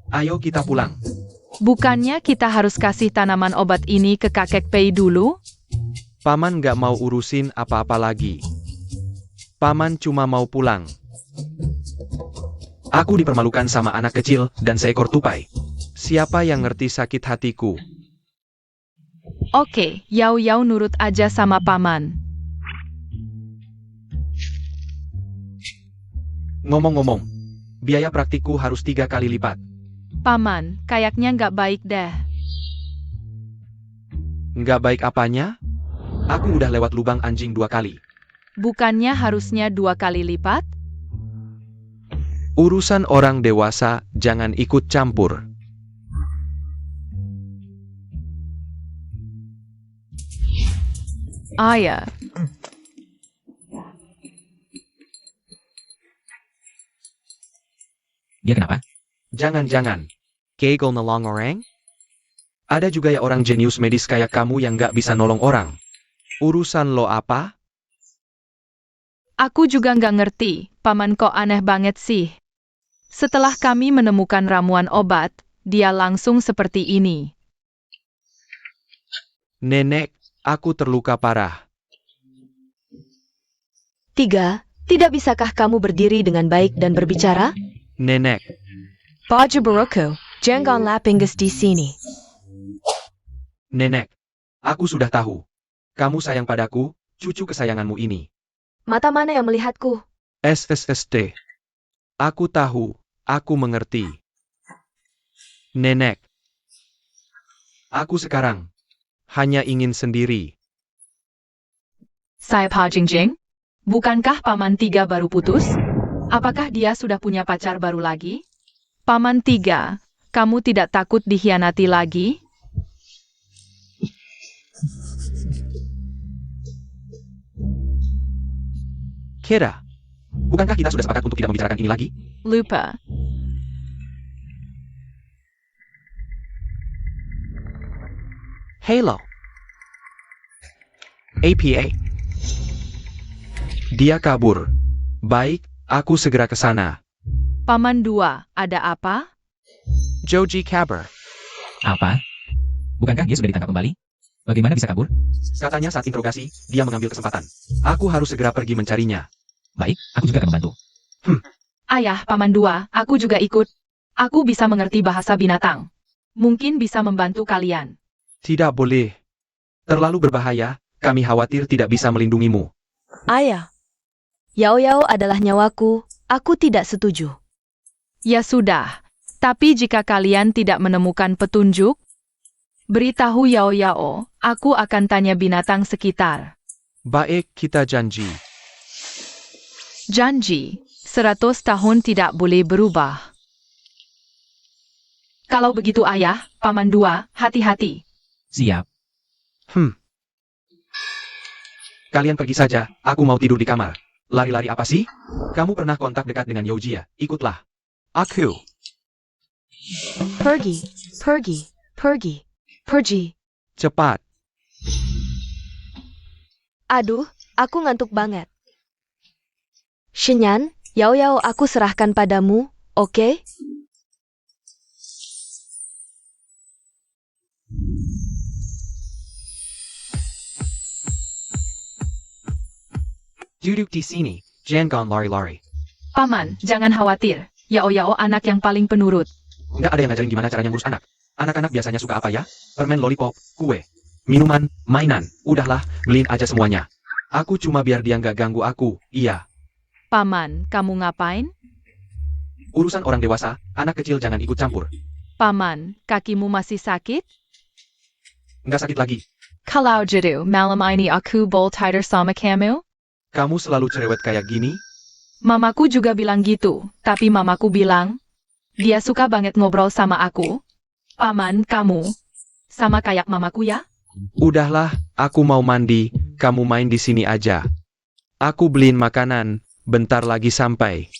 Ayo kita pulang. Bukannya kita harus kasih tanaman obat ini ke kakek Pei dulu? Paman nggak mau urusin apa-apa lagi. Paman cuma mau pulang. Aku dipermalukan sama anak kecil dan seekor tupai. Siapa yang ngerti sakit hatiku? Oke, Yao Yao nurut aja sama paman. Ngomong-ngomong, biaya praktikku harus 3 kali lipat. Paman, kayaknya nggak baik deh. Nggak baik apanya? Aku udah lewat lubang anjing 2 kali. Bukannya harusnya 2 kali lipat? Urusan orang dewasa, jangan ikut campur. Ya. Dia kenapa? Jangan-jangan. Kegel nolong orang? Ada juga ya orang jenius medis kayak kamu yang nggak bisa nolong orang. Urusan lo apa? Aku juga nggak ngerti, paman kok aneh banget sih. Setelah kami menemukan ramuan obat, dia langsung seperti ini. Nenek, aku terluka parah. 3. Tidak bisakah kamu berdiri dengan baik dan berbicara? Nenek, Baju Baroko, jangan lapingus di sini. nenek. Aku sudah tahu. Kamu sayang padaku, cucu kesayanganmu ini. Mata mana yang melihatku? SSST. Aku tahu, aku mengerti. Nenek. Aku sekarang hanya ingin sendiri. Saya Pa Jingjing? Bukankah paman 3 baru putus? Apakah dia sudah punya pacar baru lagi? Paman 3, kamu tidak takut dikhianati lagi? Kira, bukankah kita sudah sepakat untuk tidak membicarakan ini lagi? Lupa. Halo. APA. Dia kabur. Baik, aku segera ke sana. Paman 2, ada apa? Joji kabur. Apa? Bukankah dia sudah ditangkap kembali? Bagaimana bisa kabur? Katanya saat interogasi, dia mengambil kesempatan. Aku harus segera pergi mencarinya. Baik, aku juga akan membantu. Ayah, paman 2, aku juga ikut. Aku bisa mengerti bahasa binatang. Mungkin bisa membantu kalian. Tidak boleh. Terlalu berbahaya, kami khawatir tidak bisa melindungimu. Ayah. Yao Yao adalah nyawaku, aku tidak setuju. Ya sudah, tapi jika kalian tidak menemukan petunjuk, beritahu Yao Yao, aku akan tanya binatang sekitar. Baik, kita janji. Janji, 100 tahun tidak boleh berubah. Kalau begitu ayah, paman dua, hati-hati. Siap. Kalian pergi saja, aku mau tidur di kamar. Lari-lari apa sih? Kamu pernah kontak dekat dengan Yaojia, ikutlah. Aku. Pergi, pergi, pergi, pergi. Cepat. Aduh, aku ngantuk banget. Shenyan, Yao Yao aku serahkan padamu, oke? Duduk di sini, jangan lari-lari. Paman, jangan khawatir. Yao Yao anak yang paling penurut. Nggak ada yang ngajarin gimana caranya ngurus anak. Anak-anak biasanya suka apa ya? Permen, lollipop, kue, minuman, mainan. Udahlah, beliin aja semuanya. Aku cuma biar dia nggak ganggu aku, iya. Paman, kamu ngapain? Urusan orang dewasa, anak kecil jangan ikut campur. Paman, kakimu masih sakit? Nggak sakit lagi. Kalau gitu, malam ini aku boleh tidur sama kamu? Kamu selalu cerewet kayak gini? Mamaku juga bilang gitu, tapi mamaku bilang, dia suka banget ngobrol sama aku. Paman, kamu sama kayak mamaku ya? Udahlah, aku mau mandi, kamu main di sini aja. Aku beliin makanan, bentar lagi sampai.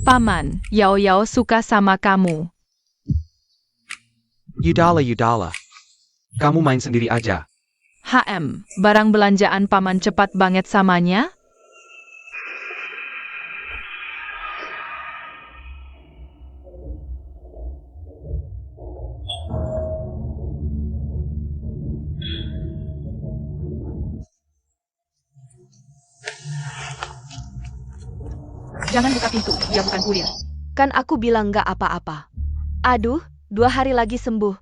Paman, Yao Yao suka sama kamu. Yudala. Kamu main sendiri aja. Barang belanjaan paman cepat banget samanya? Jangan buka pintu, dia bukan kurir. Kan aku bilang nggak apa-apa. Aduh, 2 hari lagi sembuh.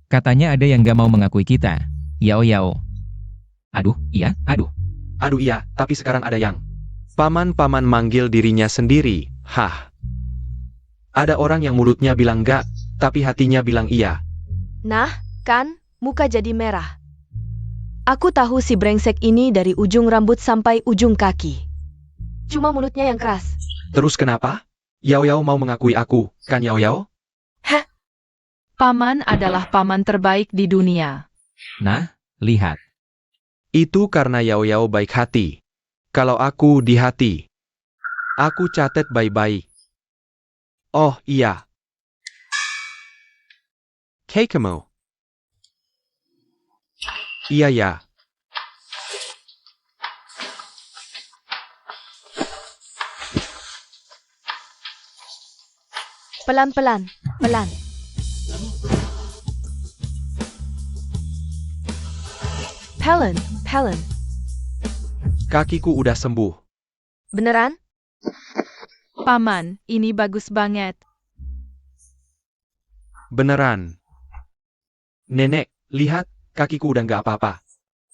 Katanya ada yang gak mau mengakui kita. Yao Yao. Aduh, iya, aduh. Aduh iya, tapi sekarang ada yang. Paman-paman manggil dirinya sendiri, hah. Ada orang yang mulutnya bilang enggak, tapi hatinya bilang iya. Nah, kan, muka jadi merah. Aku tahu si brengsek ini dari ujung rambut sampai ujung kaki. Cuma mulutnya yang keras. Terus kenapa? Yao Yao mau mengakui aku, kan Yao Yao? Paman adalah paman terbaik di dunia. Nah, lihat. Itu karena Yao Yao baik hati. Kalau aku di hati, aku catat baik-baik. Oh iya. Keikamu. Iya ya. Pelan-pelan, pelan. Pelen. Kakiku udah sembuh. Beneran? Paman, ini bagus banget. Beneran. Nenek, lihat, kakiku udah nggak apa-apa.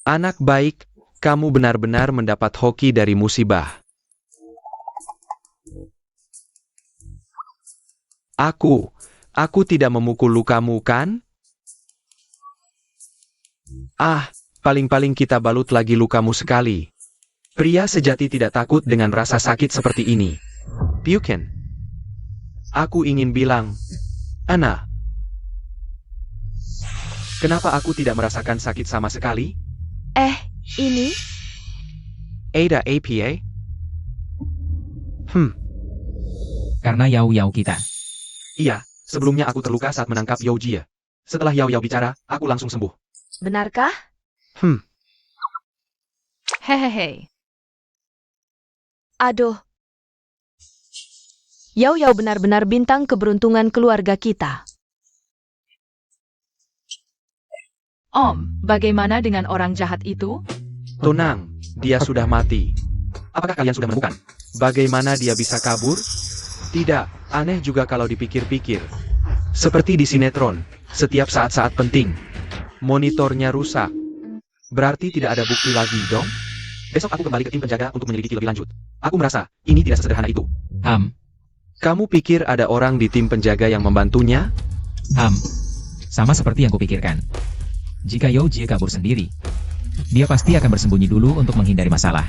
Anak baik, kamu benar-benar mendapat hoki dari musibah. Aku tidak memukul lukamu kan? Paling-paling kita balut lagi lukamu sekali. Pria sejati tidak takut dengan rasa sakit seperti ini. Piuken. Aku ingin bilang, Ana. Kenapa aku tidak merasakan sakit sama sekali? Ini? Ada APA? Karena Yao Yao kita. Iya, sebelumnya aku terluka saat menangkap Yaojia. Setelah Yao Yao bicara, aku langsung sembuh. Benarkah? Hehehe. Aduh. Yao Yao benar-benar bintang keberuntungan keluarga kita. Om, bagaimana dengan orang jahat itu? Tenang, dia sudah mati. Apakah kalian sudah menemukan bagaimana dia bisa kabur? Tidak, aneh juga kalau dipikir-pikir. Seperti di sinetron, setiap saat-saat penting. Monitornya rusak. Berarti tidak ada bukti lagi dong? Besok aku kembali ke tim penjaga untuk menyelidiki lebih lanjut. Aku merasa, ini tidak sesederhana itu. Kamu pikir ada orang di tim penjaga yang membantunya? Sama seperti yang kupikirkan. Jika Yao Jie kabur sendiri, dia pasti akan bersembunyi dulu untuk menghindari masalah.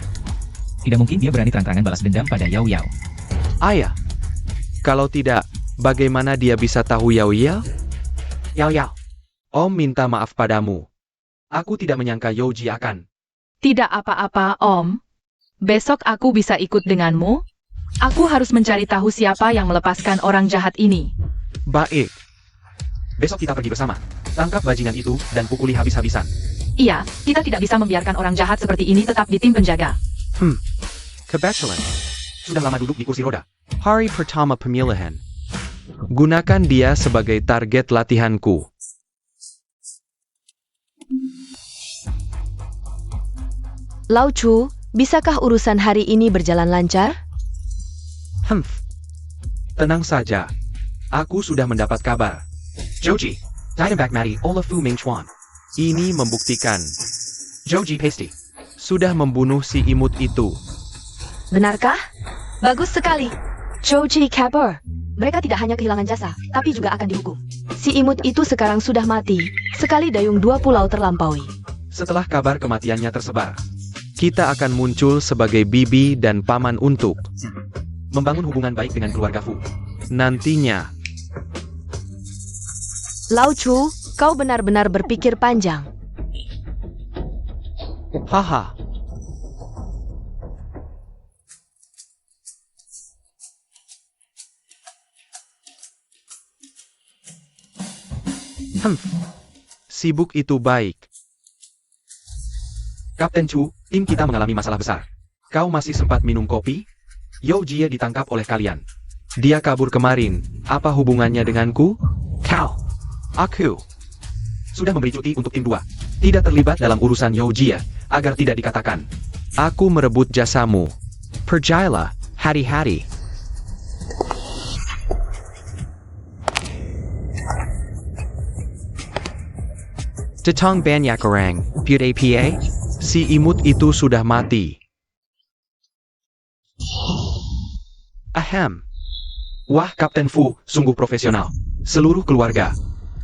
Tidak mungkin dia berani terang-terangan balas dendam pada Yao Yao. Ayah. Kalau tidak, bagaimana dia bisa tahu Yao Yao? Yao Yao. Om minta maaf padamu. Aku tidak menyangka Yao Jie akan. Tidak apa-apa, Om. Besok aku bisa ikut denganmu. Aku harus mencari tahu siapa yang melepaskan orang jahat ini. Baik. Besok kita pergi bersama. Tangkap bajingan itu dan pukuli habis-habisan. Iya, kita tidak bisa membiarkan orang jahat seperti ini tetap di tim penjaga. Kebetulan. Sudah lama duduk di kursi roda. Hari pertama pemilihan. Gunakan dia sebagai target latihanku. Lao Chu, bisakah urusan hari ini berjalan lancar? Tenang saja. Aku sudah mendapat kabar. Joji. Diamondback Matty Olafu Ming Chuan. Ini membuktikan. Joji Pasty. Sudah membunuh si imut itu. Benarkah? Bagus sekali. Choji Kaber. Mereka tidak hanya kehilangan jasa, tapi juga akan dihukum. Si imut itu sekarang sudah mati. Sekali dayung 2 pulau terlampaui. Setelah kabar kematiannya tersebar, kita akan muncul sebagai bibi dan paman untuk Membangun hubungan baik dengan keluarga Fu. nantinya. Lao Chu, kau benar-benar berpikir panjang. Haha. Sibuk itu baik. Kapten Chu, tim kita mengalami masalah besar. Kau masih sempat minum kopi? Yao Jie ditangkap oleh kalian. Dia kabur kemarin. Apa hubungannya denganku? Kau. Aku Sudah memberi cuti untuk tim 2. tidak terlibat dalam urusan Yao Jie, agar tidak dikatakan. Aku merebut jasamu. Percayalah, hari-hari. Tetang banyak orang, PA? Si imut itu sudah mati. Ahem. Wah, Kapten Fu, sungguh profesional. Seluruh keluarga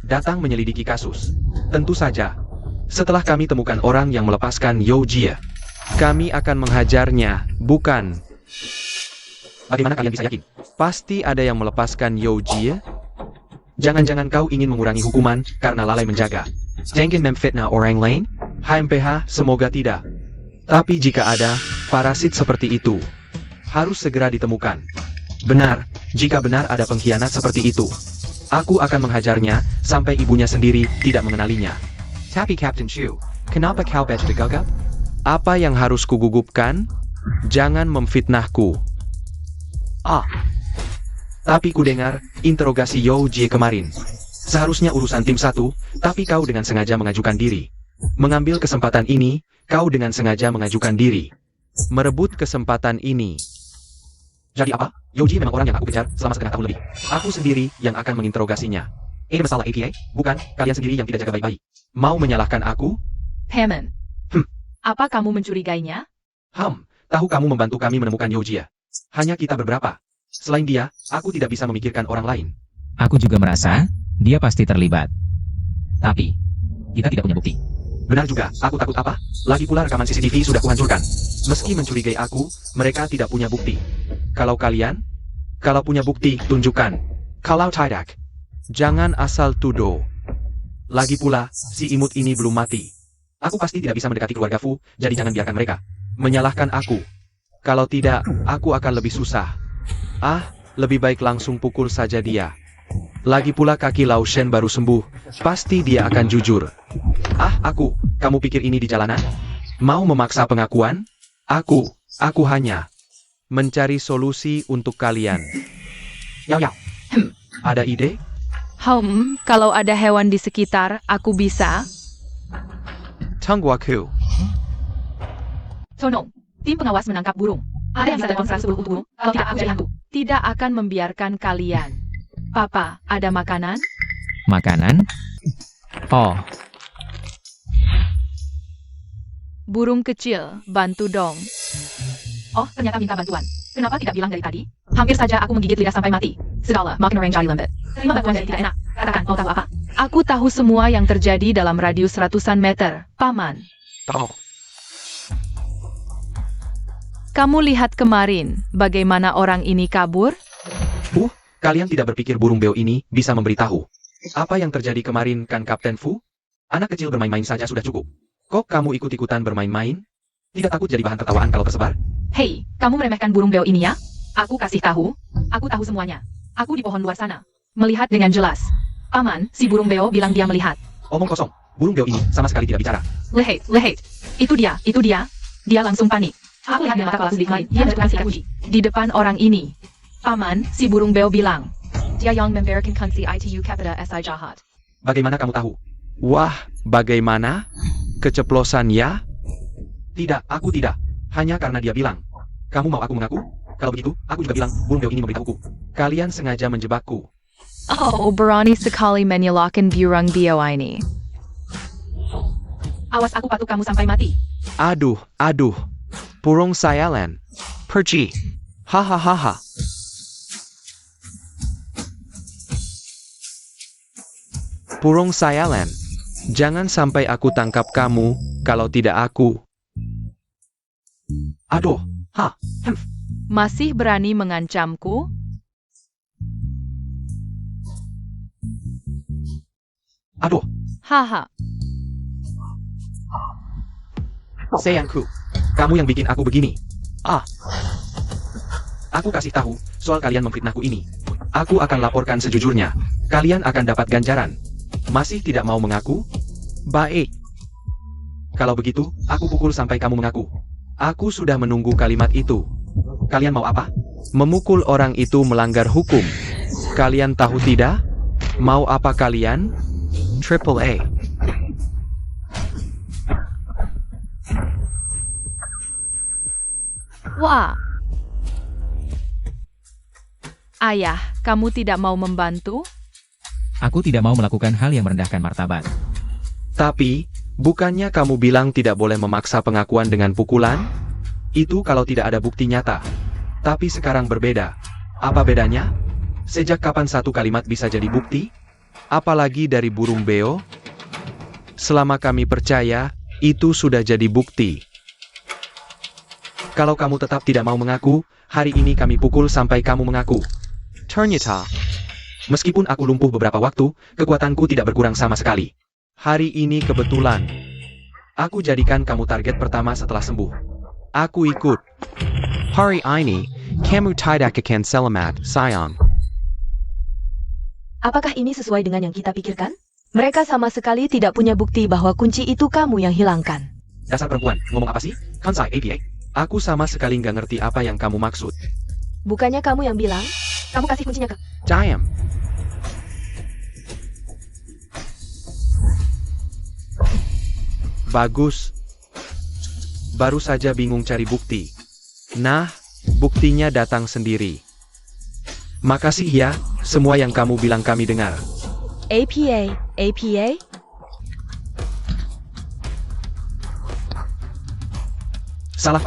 datang menyelidiki kasus. Tentu saja. Setelah kami temukan orang yang melepaskan Yao Jie, kami akan menghajarnya, bukan? Bagaimana kalian bisa yakin? Pasti ada yang melepaskan Yao Jie? Jangan-jangan kau ingin mengurangi hukuman karena lalai menjaga. Jangan memfitnah orang lain? HMPH, semoga tidak. Tapi jika ada parasit seperti itu, harus segera ditemukan. Benar, jika benar ada pengkhianat seperti itu, aku akan menghajarnya sampai ibunya sendiri tidak mengenalinya. Tapi Captain Chu, kenapa kau begitu gagap? Apa yang harus kugugupkan? Jangan memfitnahku. Tapi ku dengar interogasi Yao Jie kemarin. Seharusnya urusan tim 1, tapi kau dengan sengaja mengajukan diri. Mengambil kesempatan ini, kau dengan sengaja mengajukan diri. Merebut kesempatan ini. Jadi apa? Yao Jie memang orang yang aku kejar selama setengah tahun lebih. Aku sendiri yang akan menginterogasinya. Ini masalah APA, bukan kalian sendiri yang tidak jaga baik-baik. Mau menyalahkan aku? Hammond. Apa kamu mencurigainya? Tahu kamu membantu kami menemukan Yao Jie. Hanya kita beberapa. Selain dia, aku tidak bisa memikirkan orang lain. Aku juga merasa, dia pasti terlibat. Tapi, kita tidak punya bukti. Benar juga, aku takut apa? Lagi pula rekaman CCTV sudah kuhancurkan. Meski mencurigai aku, mereka tidak punya bukti. Kalau kalian? Kalau punya bukti, tunjukkan. Kalau tidak, Jangan asal tuduh. Lagi pula, si imut ini belum mati. aku pasti tidak bisa mendekati keluarga Fu, jadi jangan biarkan mereka Menyalahkan aku. Kalau tidak, aku akan lebih susah. Lebih baik langsung pukul saja dia. Lagi pula kaki Lao Shen baru sembuh, pasti dia akan jujur. Kamu pikir ini di jalanan? Mau memaksa pengakuan? Aku hanya mencari solusi untuk kalian. Yao. Ada ide? Kalau ada hewan di sekitar, aku bisa. Tunggu aku. Tolong, tim pengawas menangkap burung. Ada yang bisa demonstrasi burung untuk burung, kalau tidak aku jadi hantu. tidak akan membiarkan kalian. Papa, ada makanan? Makanan? Oh, Burung kecil, bantu dong. Oh, ternyata minta bantuan. Kenapa tidak bilang dari tadi? Hampir saja aku menggigit lidah sampai mati. Segala, makin orang jadi lembut. Terima bantuan dari tidak enak. Katakan, mau tahu apa? Aku tahu semua yang terjadi dalam radius ratusan meter, Paman. Tahu. Kamu lihat kemarin, bagaimana orang ini kabur? Kalian tidak berpikir burung beo ini bisa memberitahu apa yang terjadi kemarin, kan Kapten Fu? Anak kecil bermain-main saja sudah cukup. Kok kamu ikut-ikutan bermain-main? Tidak takut jadi bahan tertawaan kalau tersebar? Hei, kamu meremehkan burung beo ini ya? Aku kasih tahu. Aku tahu semuanya. Aku di pohon luar sana. Melihat dengan jelas. Paman, si burung beo bilang dia melihat. Omong kosong. Burung beo ini sama sekali tidak bicara. Lihat. Itu dia. Dia langsung panik. Aku lihat dengan mata kepala sendiri kemarin. Dia menentukan sikat kunci. Di depan orang ini. Paman, si burung beo bilang. Dia yang memberikan kunci itu kepada SI jahat. Bagaimana kamu tahu? Wah, bagaimana? Keceplosan ya? Tidak, aku tidak. Hanya karena dia bilang. Kamu mau aku mengaku? Kalau begitu, aku juga bilang, burung beo ini memberitahuku. Kalian sengaja menjebakku. Oh, berani sekali menyalahkan burung beo ini. Awas aku patuk kamu sampai mati. Aduh. Burung sialan. Pergi. Hahaha. Burung sialan. Jangan sampai aku tangkap kamu, kalau tidak aku. Aduh, Masih berani mengancamku? aduh, Haha. sayangku. Kamu yang bikin aku begini. Aku kasih tahu, soal kalian memfitnahku ini. Aku akan laporkan sejujurnya. Kalian akan dapat ganjaran. Masih tidak mau mengaku? Baik. Kalau begitu, aku pukul sampai kamu mengaku. Aku sudah menunggu kalimat itu. Kalian mau apa? Memukul orang itu melanggar hukum. Kalian tahu tidak? Mau apa kalian? Triple A. Wah. Ayah, kamu tidak mau membantu? aku tidak mau melakukan hal yang merendahkan martabat. Tapi, bukannya kamu bilang tidak boleh memaksa pengakuan dengan pukulan? Itu kalau tidak ada bukti nyata. Tapi sekarang berbeda. Apa bedanya? Sejak kapan satu kalimat bisa jadi bukti? Apalagi dari burung beo? Selama kami percaya, itu sudah jadi bukti. Kalau kamu tetap tidak mau mengaku, hari ini kami pukul sampai kamu mengaku. Ternyata, Meskipun aku lumpuh beberapa waktu, kekuatanku tidak berkurang sama sekali. hari ini kebetulan, Aku jadikan kamu target pertama setelah sembuh. aku ikut. Hari ini, kamu tidak akan selamat, sayang. Apakah ini sesuai dengan yang kita pikirkan? Mereka sama sekali tidak punya bukti bahwa kunci itu kamu yang hilangkan. Dasar perempuan, ngomong apa sih? Kansai APA? Aku sama sekali nggak ngerti apa yang kamu maksud. Bukannya kamu yang bilang? Kamu kasih kuncinya ke... Diam. Bagus. Baru saja bingung cari bukti. Nah, buktinya datang sendiri. Makasih ya, semua yang kamu bilang kami dengar. APA? Salah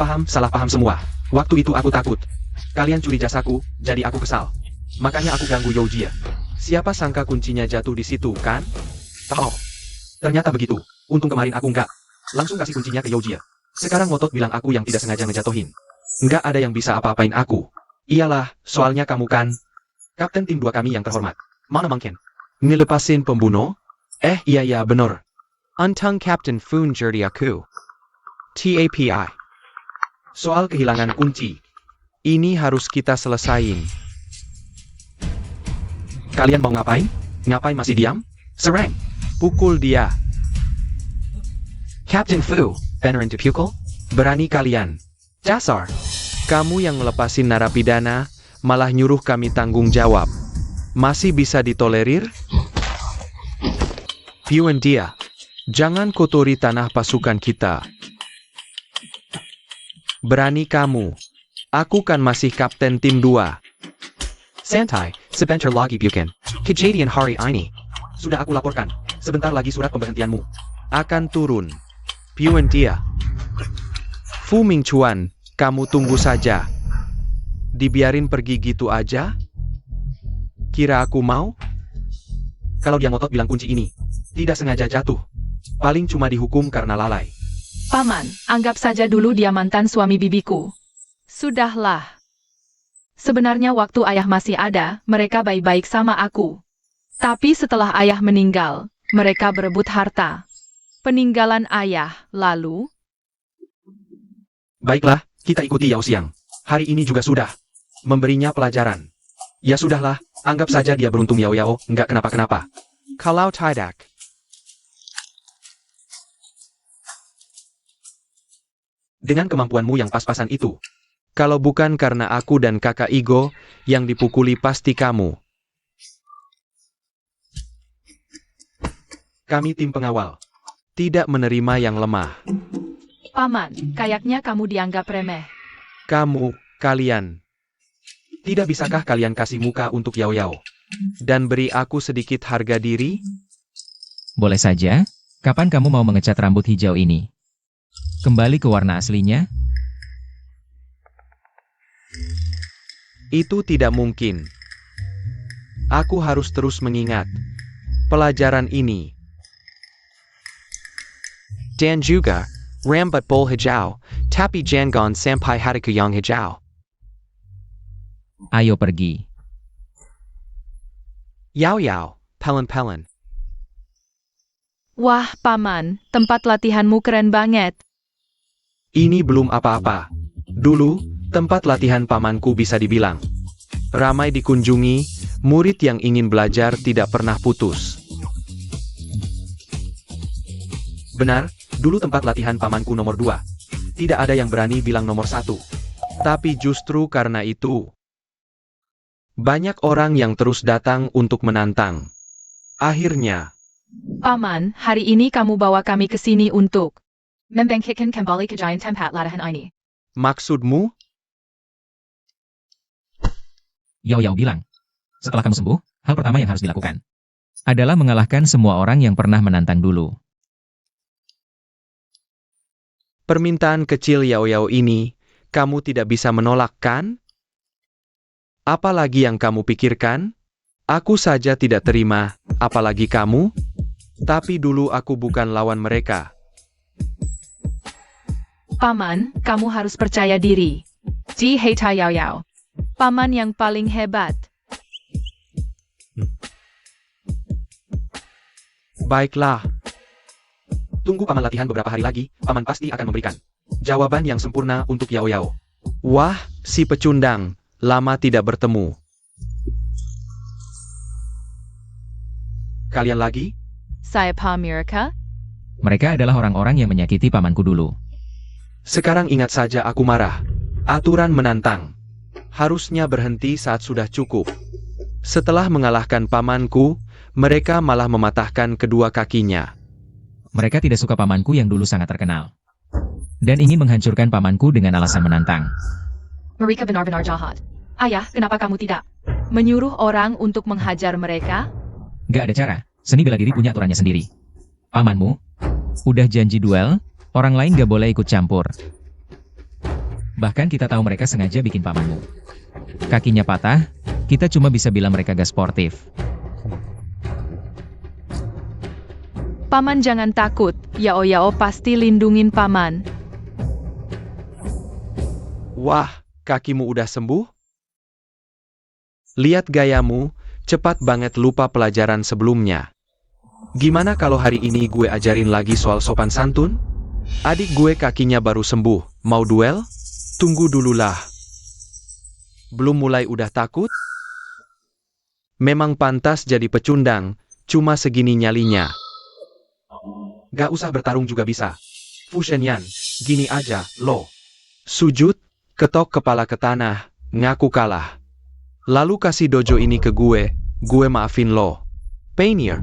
paham semua. Waktu itu aku takut. Kalian curi jasaku, jadi aku kesal. Makanya aku ganggu Youjia. Siapa sangka kuncinya jatuh di situ, kan? Oh, ternyata begitu. Untung kemarin aku nggak langsung kasih kuncinya ke Youjia. Sekarang ngotot bilang aku yang tidak sengaja ngejatohin. Nggak ada yang bisa apa-apain aku. Iyalah, soalnya kamu kan Kapten tim 2 kami yang terhormat. Mana mungkin? Ngelepasin pembunuh? Iya bener. Untung Captain Foon jadi aku. TAPI. Soal kehilangan kunci. Ini harus kita selesain. Kalian mau ngapain? Ngapain masih diam? Serang. Pukul dia. Captain Fu, beneran dipukul? Berani kalian. Dasar. Kamu yang ngelepasin narapidana, malah nyuruh kami tanggung jawab. Masih bisa ditolerir? Piuan dia. Jangan kotori tanah pasukan kita. Berani kamu. Aku kan masih kapten tim 2. Santai, sebentar lagi bukan. Kejadian hari ini. Sudah aku laporkan. Sebentar lagi surat pemberhentianmu. Akan turun. Puan dia. Fu Mingchuan, kamu tunggu saja. Dibiarin pergi gitu aja? Kira aku mau? Kalau dia ngotot bilang kunci ini, tidak sengaja jatuh. Paling cuma dihukum karena lalai. Paman, anggap saja dulu dia mantan suami bibiku. Sudahlah. Sebenarnya waktu ayah masih ada, mereka baik-baik sama aku. Tapi setelah ayah meninggal, mereka berebut harta. Peninggalan ayah, lalu... Baiklah, kita ikuti Yao Xiang. Hari ini juga sudah. Memberinya pelajaran. Ya sudahlah, anggap saja dia beruntung Yao Yao, nggak kenapa-kenapa. Kalau tidak. Dengan kemampuanmu yang pas-pasan itu, Kalau bukan karena aku dan kakak Igo yang dipukuli pasti kamu. kami tim pengawal. Tidak menerima yang lemah. Paman, kayaknya kamu dianggap remeh. Kalian. Tidak bisakah kalian kasih muka untuk Yao Yao? Dan beri aku sedikit harga diri? Boleh saja. Kapan kamu mau mengecat rambut hijau ini? Kembali ke warna aslinya? Itu tidak mungkin. Aku harus terus mengingat pelajaran ini. Dan juga, rambut bol hijau, tapi jangan sampai hari ke yang hijau. Ayo pergi. Yao, pelen. Wah, Paman, tempat latihanmu keren banget. Ini belum apa-apa. Dulu, tempat latihan pamanku bisa dibilang. Ramai dikunjungi, murid yang ingin belajar tidak pernah putus. Benar, dulu tempat latihan pamanku nomor 2. Tidak ada yang berani bilang nomor 1. Tapi justru karena itu, banyak orang yang terus datang untuk menantang. Akhirnya, Paman, hari ini kamu bawa kami ke sini untuk membangkitkan kembali kejayaan tempat latihan ini. maksudmu? Yao Yao bilang, setelah kamu sembuh, hal pertama yang harus dilakukan adalah mengalahkan semua orang yang pernah menantang dulu. Permintaan kecil Yao ini, kamu tidak bisa menolak kan? Apalagi yang kamu pikirkan? Aku saja tidak terima, apalagi kamu? Tapi dulu aku bukan lawan mereka. Paman, kamu harus percaya diri. Ji Hei Tai Yao Yao. Paman yang paling hebat. Baiklah, Tunggu paman latihan beberapa hari lagi, paman pasti akan memberikan jawaban yang sempurna untuk Yao Yao. wah, si pecundang, lama tidak bertemu. Kalian lagi? Saya Pamirka. Mereka adalah orang-orang yang menyakiti pamanku dulu. Sekarang ingat saja aku marah. Aturan menantang. Harusnya berhenti saat sudah cukup. Setelah mengalahkan pamanku, mereka malah mematahkan kedua kakinya. Mereka tidak suka pamanku yang dulu sangat terkenal. Dan ingin menghancurkan pamanku dengan alasan menantang. Mereka benar-benar jahat. Ayah, kenapa kamu tidak menyuruh orang untuk menghajar mereka? Gak ada cara, seni bela diri punya aturannya sendiri. Pamanmu, udah janji duel, orang lain gak boleh ikut campur. Bahkan kita tahu mereka sengaja bikin pamanmu kakinya patah, kita cuma bisa bilang mereka gak sportif. Paman jangan takut, Yao Yao pasti lindungin Paman. Wah, kakimu udah sembuh? Lihat gayamu, cepat banget lupa pelajaran sebelumnya. Gimana kalau hari ini gue ajarin lagi soal sopan santun? Adik gue kakinya baru sembuh, mau duel? Tunggu dululah. Belum mulai udah takut? Memang pantas jadi pecundang, cuma segini nyalinya. Gak usah bertarung juga bisa. Fu Shenyan, gini aja, lo. Sujud, ketok kepala ke tanah, ngaku kalah. Lalu kasih dojo ini ke gue maafin lo. Painter,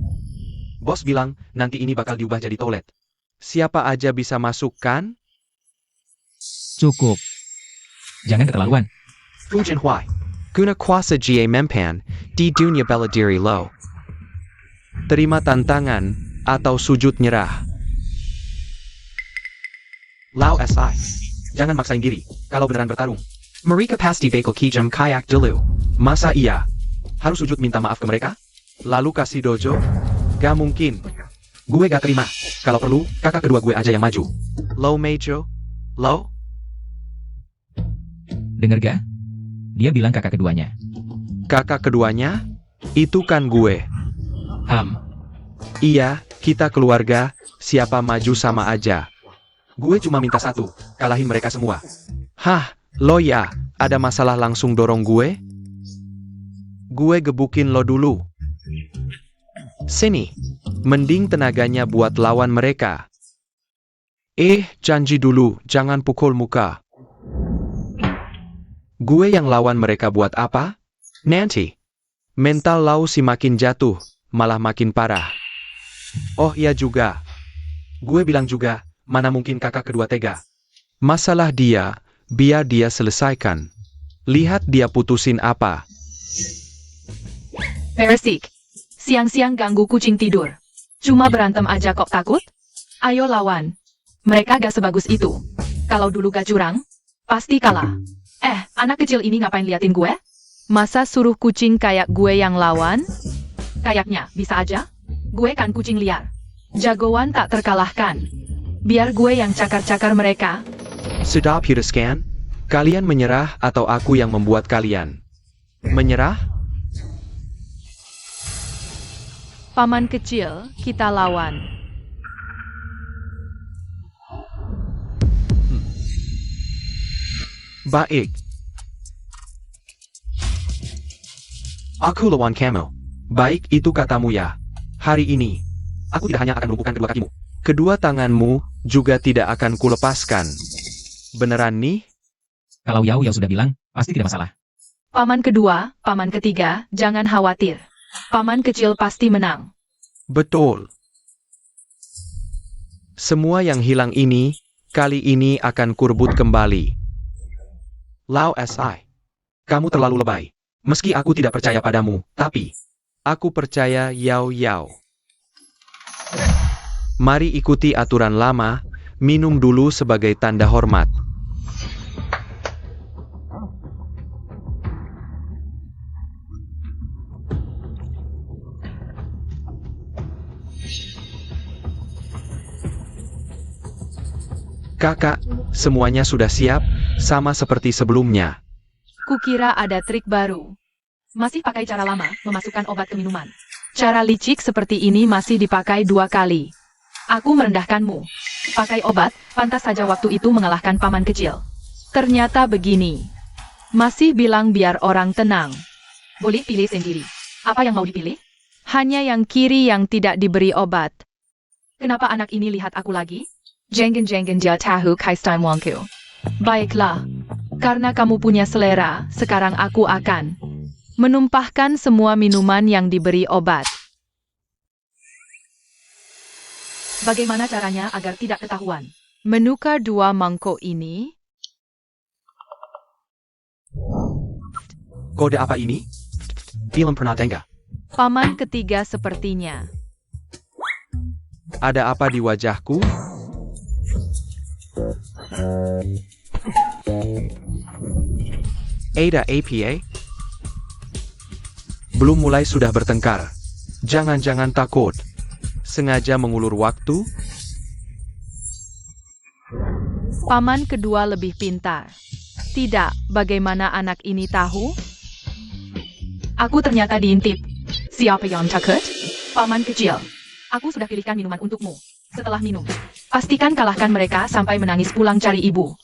Bos bilang, nanti ini bakal diubah jadi toilet. siapa aja bisa masuk kan? Cukup. Jangan keterlaluan. Fu Zhenhuai, Guna kuasa Jie mempan, di dunia bela diri lo. Terima tantangan, atau sujud nyerah. Lao SI. Jangan maksain diri, kalau beneran bertarung. Mereka pasti bakal kijam kayak dulu. Masa iya? Harus sujud minta maaf ke mereka? Lalu kasih dojo? Gak mungkin. Gue gak terima. Kalau perlu, kakak kedua gue aja yang maju. Lo Mejo? Lo? Dengar gak? Dia bilang kakak keduanya. Kakak keduanya? Itu kan gue. Iya, kita keluarga, siapa maju sama aja. Gue cuma minta satu, kalahin mereka semua. Hah, lo ya, ada masalah langsung dorong gue? Gue gebukin lo dulu. Sini, mending tenaganya buat lawan mereka. Janji dulu, jangan pukul muka. Gue yang lawan mereka buat apa? Nanti. Mental lau si makin jatuh, malah makin parah. Oh iya juga. Gue bilang juga, mana mungkin kakak kedua tega. Masalah dia, biar dia selesaikan. Lihat dia putusin apa. Persik. Siang-siang ganggu kucing tidur. Cuma berantem aja kok takut? Ayo lawan. Mereka gak sebagus itu. Kalau dulu gak curang, pasti kalah. Anak kecil ini ngapain liatin gue? Masa suruh kucing kayak gue yang lawan? Kayaknya, bisa aja. Gue kan kucing liar. Jagoan tak terkalahkan. Biar gue yang cakar-cakar mereka. Stop Hiraskan. Kalian menyerah atau aku yang membuat kalian? Menyerah? Paman kecil, kita lawan. Baik. Aku lawan kamu. Baik itu katamu ya. Hari ini, aku tidak hanya akan melumpuhkan kedua kakimu. kedua tanganmu juga tidak akan kulepaskan. Beneran nih? Kalau Yao Yao sudah bilang, pasti tidak masalah. Paman kedua, paman ketiga, jangan khawatir. Paman kecil pasti menang. Betul. Semua yang hilang ini, kali ini akan kurebut kembali. Lao SI. Kamu terlalu lebay. Meski aku tidak percaya padamu, tapi Aku percaya Yao Yao. Mari ikuti aturan lama, minum dulu sebagai tanda hormat. Kakak, semuanya sudah siap, sama seperti sebelumnya. Kukira ada trik baru. Masih pakai cara lama, memasukkan obat ke minuman. Cara licik seperti ini masih dipakai 2 kali. Aku merendahkanmu. Pakai obat, pantas saja waktu itu mengalahkan paman kecil. Ternyata begini. Masih bilang biar orang tenang. Boleh pilih sendiri. Apa yang mau dipilih? Hanya yang kiri yang tidak diberi obat. Kenapa anak ini lihat aku lagi? Jenggen dia tahu kaistan wangku. Baiklah. Karena kamu punya selera, sekarang aku akan menumpahkan semua minuman yang diberi obat. Bagaimana caranya agar tidak ketahuan? Menukar 2 mangkok ini. kode apa ini? Film pernah dengar. Paman ketiga sepertinya. Ada apa di wajahku? Ada APA? Belum mulai sudah bertengkar. Jangan-jangan takut. Sengaja mengulur waktu? Paman kedua lebih pintar. Tidak, bagaimana anak ini tahu? Aku ternyata diintip. Siapa yang takut? Paman kecil. Aku sudah pilihkan minuman untukmu. Setelah minum, pastikan kalahkan mereka sampai menangis pulang cari ibu.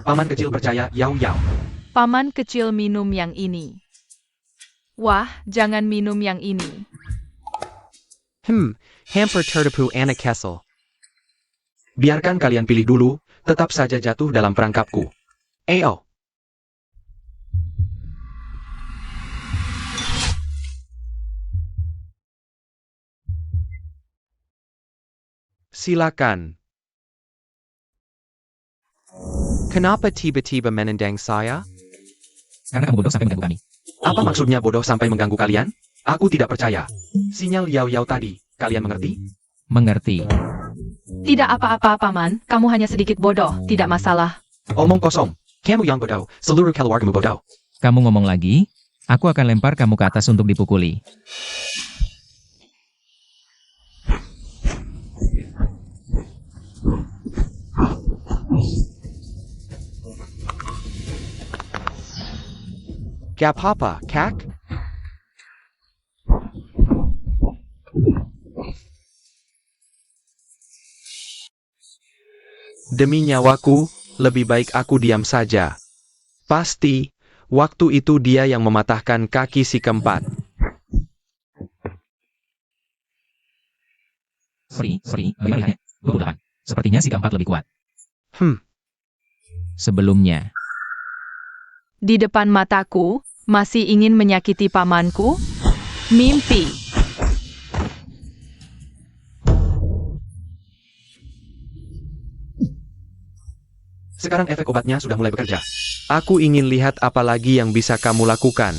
Paman kecil percaya Yao Yao. Paman kecil minum yang ini. Wah, jangan minum yang ini. Hamper tertipu anak Kessel. Biarkan kalian pilih dulu, tetap saja jatuh dalam perangkapku. Ayo. Silakan. Kenapa tiba-tiba menendang saya? Karena kamu bodoh sampai mengganggu kami. Apa maksudnya bodoh sampai mengganggu kalian? Aku tidak percaya. Sinyal Yao Yao tadi, kalian mengerti? Mengerti. Tidak apa-apa, Paman. Kamu hanya sedikit bodoh, tidak masalah. Omong kosong. Kamu yang bodoh, seluruh keluargamu bodoh. Kamu ngomong lagi, aku akan lempar kamu ke atas untuk dipukuli. Gak apa-apa, Kak? Demi nyawaku, lebih baik aku diam saja. Pasti, waktu itu dia yang mematahkan kaki si keempat. Sorry, bagaimana? 28. Sepertinya si keempat lebih kuat. Hmm, Sebelumnya, Di depan mataku, masih ingin menyakiti pamanku? Mimpi. sekarang efek obatnya sudah mulai bekerja. Aku ingin lihat apa lagi yang bisa kamu lakukan.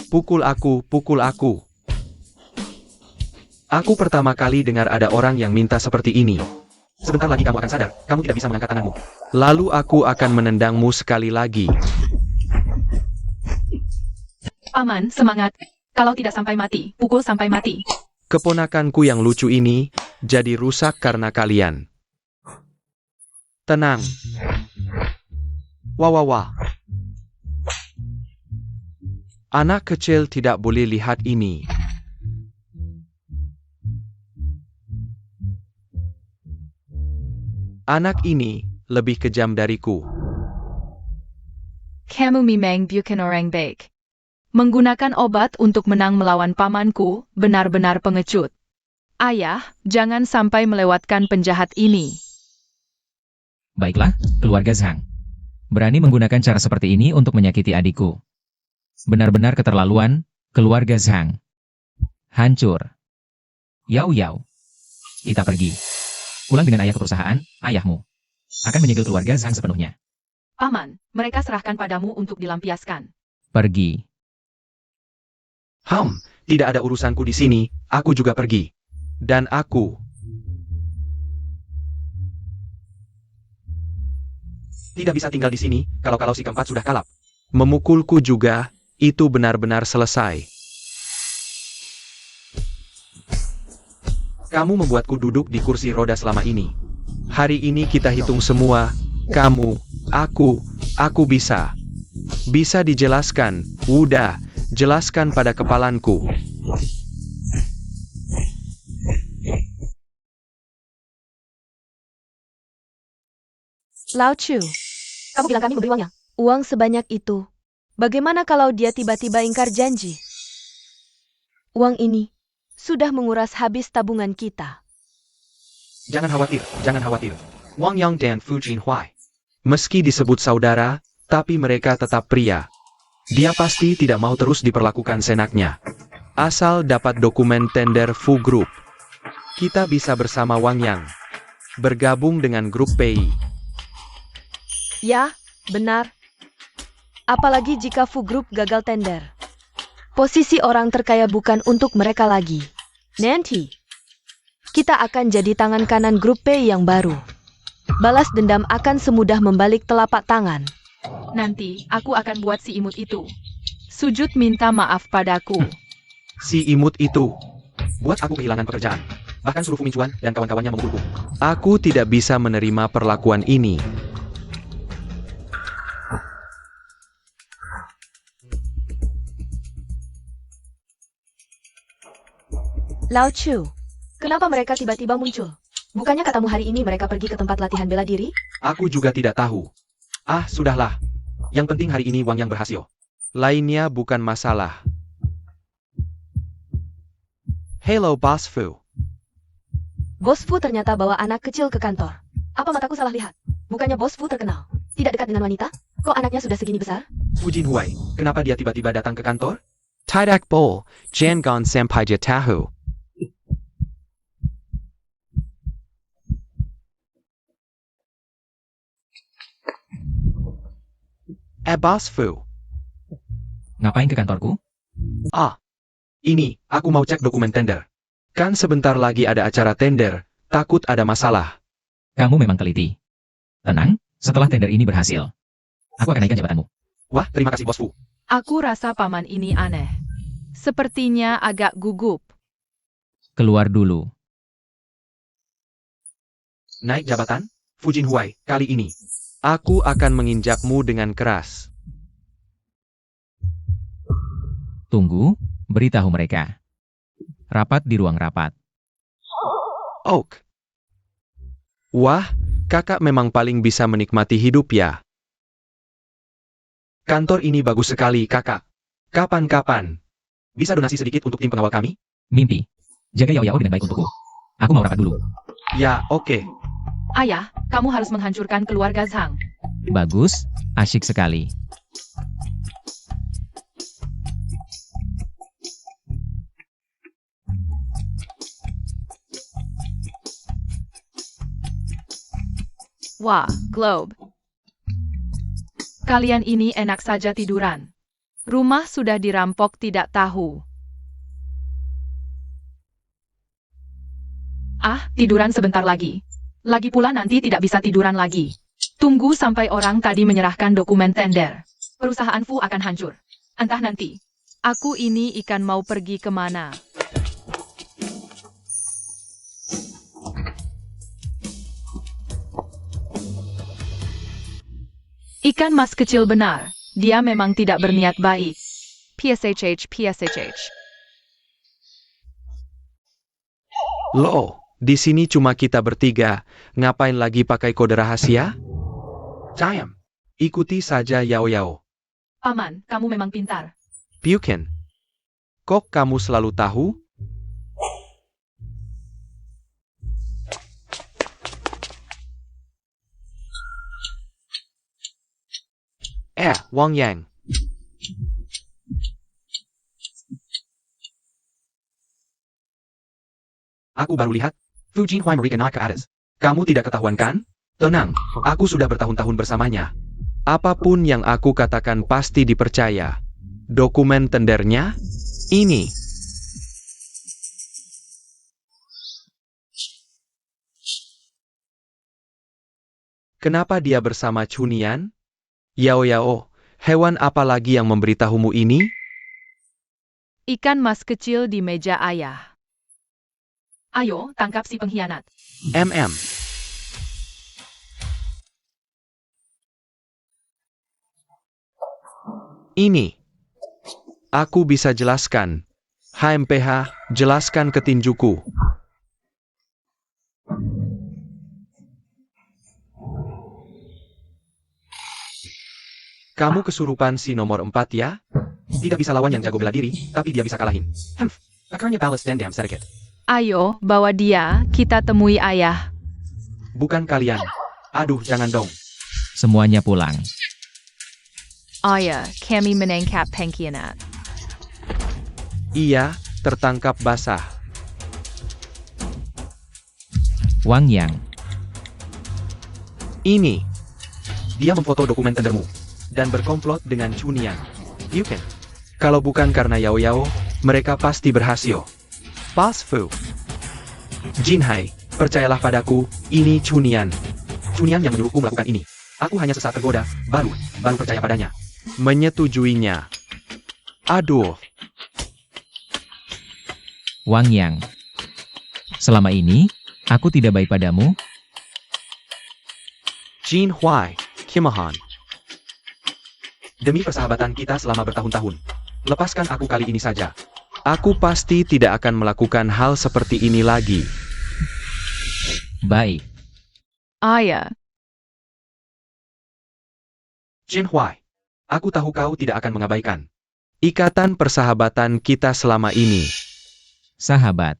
Pukul aku, pukul aku. Aku pertama kali dengar ada orang yang minta seperti ini. Sebentar lagi kamu akan sadar, kamu tidak bisa mengangkat tanganmu. Lalu aku akan menendangmu sekali lagi. Paman, semangat. Kalau tidak sampai mati, pukul sampai mati. Keponakanku yang lucu ini, jadi rusak karena kalian. Tenang. Wah, wah, wah. Anak kecil tidak boleh lihat ini. Anak ini lebih kejam dariku. Kamu memang bukan orang baik. Menggunakan obat untuk menang melawan pamanku, benar-benar pengecut. Ayah, jangan sampai melewatkan penjahat ini. baiklah, keluarga Zhang. Berani menggunakan cara seperti ini untuk menyakiti adikku. Benar-benar keterlaluan, keluarga Zhang. Hancur. Yao Yao. Kita pergi. Pulang dengan ayah ke perusahaan, ayahmu akan menyegel keluarga Zhang sepenuhnya. Paman, mereka serahkan padamu untuk dilampiaskan. Pergi. Tidak ada urusanku di sini, aku juga pergi. Dan aku tidak bisa tinggal di sini, kalau si keempat sudah kalap. Memukulku juga, itu benar-benar selesai. Kamu membuatku duduk di kursi roda selama ini. Hari ini kita hitung semua, kamu, aku bisa. Bisa dijelaskan, udah, jelaskan pada kepalanku. Lao Chu, kamu bilang kami memberi uangnya? Uang sebanyak itu. Bagaimana kalau dia tiba-tiba ingkar janji? Uang ini sudah menguras habis tabungan kita. Jangan khawatir. Wang Yang dan Fu Jinhuai. Meski disebut saudara, tapi mereka tetap pria. Dia pasti tidak mau terus diperlakukan senaknya. Asal dapat dokumen tender Fu Group. Kita bisa bersama Wang Yang. Bergabung dengan grup PI. Ya, benar. Apalagi jika Fu Group gagal tender. Posisi orang terkaya bukan untuk mereka lagi. Nanti, kita akan jadi tangan kanan grup P yang baru. Balas dendam akan semudah membalik telapak tangan. Nanti, aku akan buat si imut itu sujud minta maaf padaku. Si imut itu buat aku kehilangan pekerjaan. Bahkan suruh Fu Minchuan dan kawan-kawannya memukulku. Aku tidak bisa menerima perlakuan ini. Lao Chu, kenapa mereka tiba-tiba muncul? Bukannya katamu hari ini mereka pergi ke tempat latihan bela diri? Aku juga tidak tahu. Sudahlah. Yang penting hari ini Wang Yang berhasil. Lainnya bukan masalah. Hello, Boss Fu. Bos Fu ternyata bawa anak kecil ke kantor. Apa mataku salah lihat? Bukannya Bos Fu terkenal tidak dekat dengan wanita? Kok anaknya sudah segini besar? Fu Jinhuai, kenapa dia tiba-tiba datang ke kantor? Tidak Bol, Jangan sampai dia tahu. Boss Fu. Ngapain ke kantorku? Ini, aku mau cek dokumen tender. Kan sebentar lagi ada acara tender, takut ada masalah. Kamu memang teliti. Tenang, setelah tender ini berhasil, aku akan naikkan jabatanmu. Wah, terima kasih Bos Fu. Aku rasa paman ini aneh. Sepertinya agak gugup. Keluar dulu. Naik jabatan? Fujin Huai, kali ini. Aku akan menginjakmu dengan keras. Tunggu, beritahu mereka. Rapat di ruang rapat. Oak. Wah, kakak memang paling bisa menikmati hidup ya. Kantor ini bagus sekali, kakak. Kapan-kapan? Bisa donasi sedikit untuk tim pengawal kami? Mimpi. Jaga Yao Yao dengan baik untukku. Aku mau rapat dulu. Ya, oke. Ayah, kamu harus menghancurkan keluarga Zhang. Bagus, asyik sekali. Wah, Globe. Kalian ini enak saja tiduran. Rumah sudah dirampok tidak tahu. Tiduran sebentar lagi. Lagi pula nanti tidak bisa tiduran lagi. Tunggu sampai orang tadi menyerahkan dokumen tender. Perusahaan Fu akan hancur. Entah nanti. Aku ini ikan mau pergi kemana. Ikan mas kecil benar. Dia memang tidak berniat baik. PSHH, PSHH. Loh, di sini cuma kita bertiga. Ngapain lagi pakai kode rahasia? Cayam. Ikuti saja Yao Yao. Paman, kamu memang pintar. Pyuken. Kok kamu selalu tahu? Wang Yang. Aku baru lihat. Fujin Huai Mereka naik ke atas. Kamu tidak ketahuan kan? Tenang, aku sudah bertahun-tahun bersamanya. Apapun yang aku katakan pasti dipercaya. Dokumen tendernya? Ini. Kenapa dia bersama Chunian? Yao Yao, hewan apa lagi yang memberitahumu ini? Ikan mas kecil di meja ayah. Ayo, tangkap si pengkhianat. Ini. Aku bisa jelaskan. HMPH, jelaskan ke tinjuku. Kamu kesurupan si nomor 4 ya? Tidak bisa lawan yang jago bela diri, tapi dia bisa kalahin. Akarnya balas dendam sedikit. Ayo, bawa dia, kita temui ayah. Bukan kalian. Aduh, jangan dong. Semuanya pulang. Ayah, kami menangkap pengkhianat. Iya, tertangkap basah. Wang Yang. Ini. Dia memfoto dokumen tendermu. Dan berkomplot dengan Chunian. Pyuken. Kalau bukan karena Yao Yao, mereka pasti berhasil. Boss Fu. Jinhai, percayalah padaku, ini Chunian. Chunian yang menyuruhku melakukan ini. Aku hanya sesaat tergoda, baru percaya padanya. Menyetujuinya. Aduh. Wang Yang. Selama ini, aku tidak baik padamu. Jin Huai, Kimahan. Demi persahabatan kita selama bertahun-tahun. Lepaskan aku kali ini saja. Aku pasti tidak akan melakukan hal seperti ini lagi. Baik. Ayah, Jin Huai, aku tahu kau tidak akan mengabaikan ikatan persahabatan kita selama ini. Sahabat.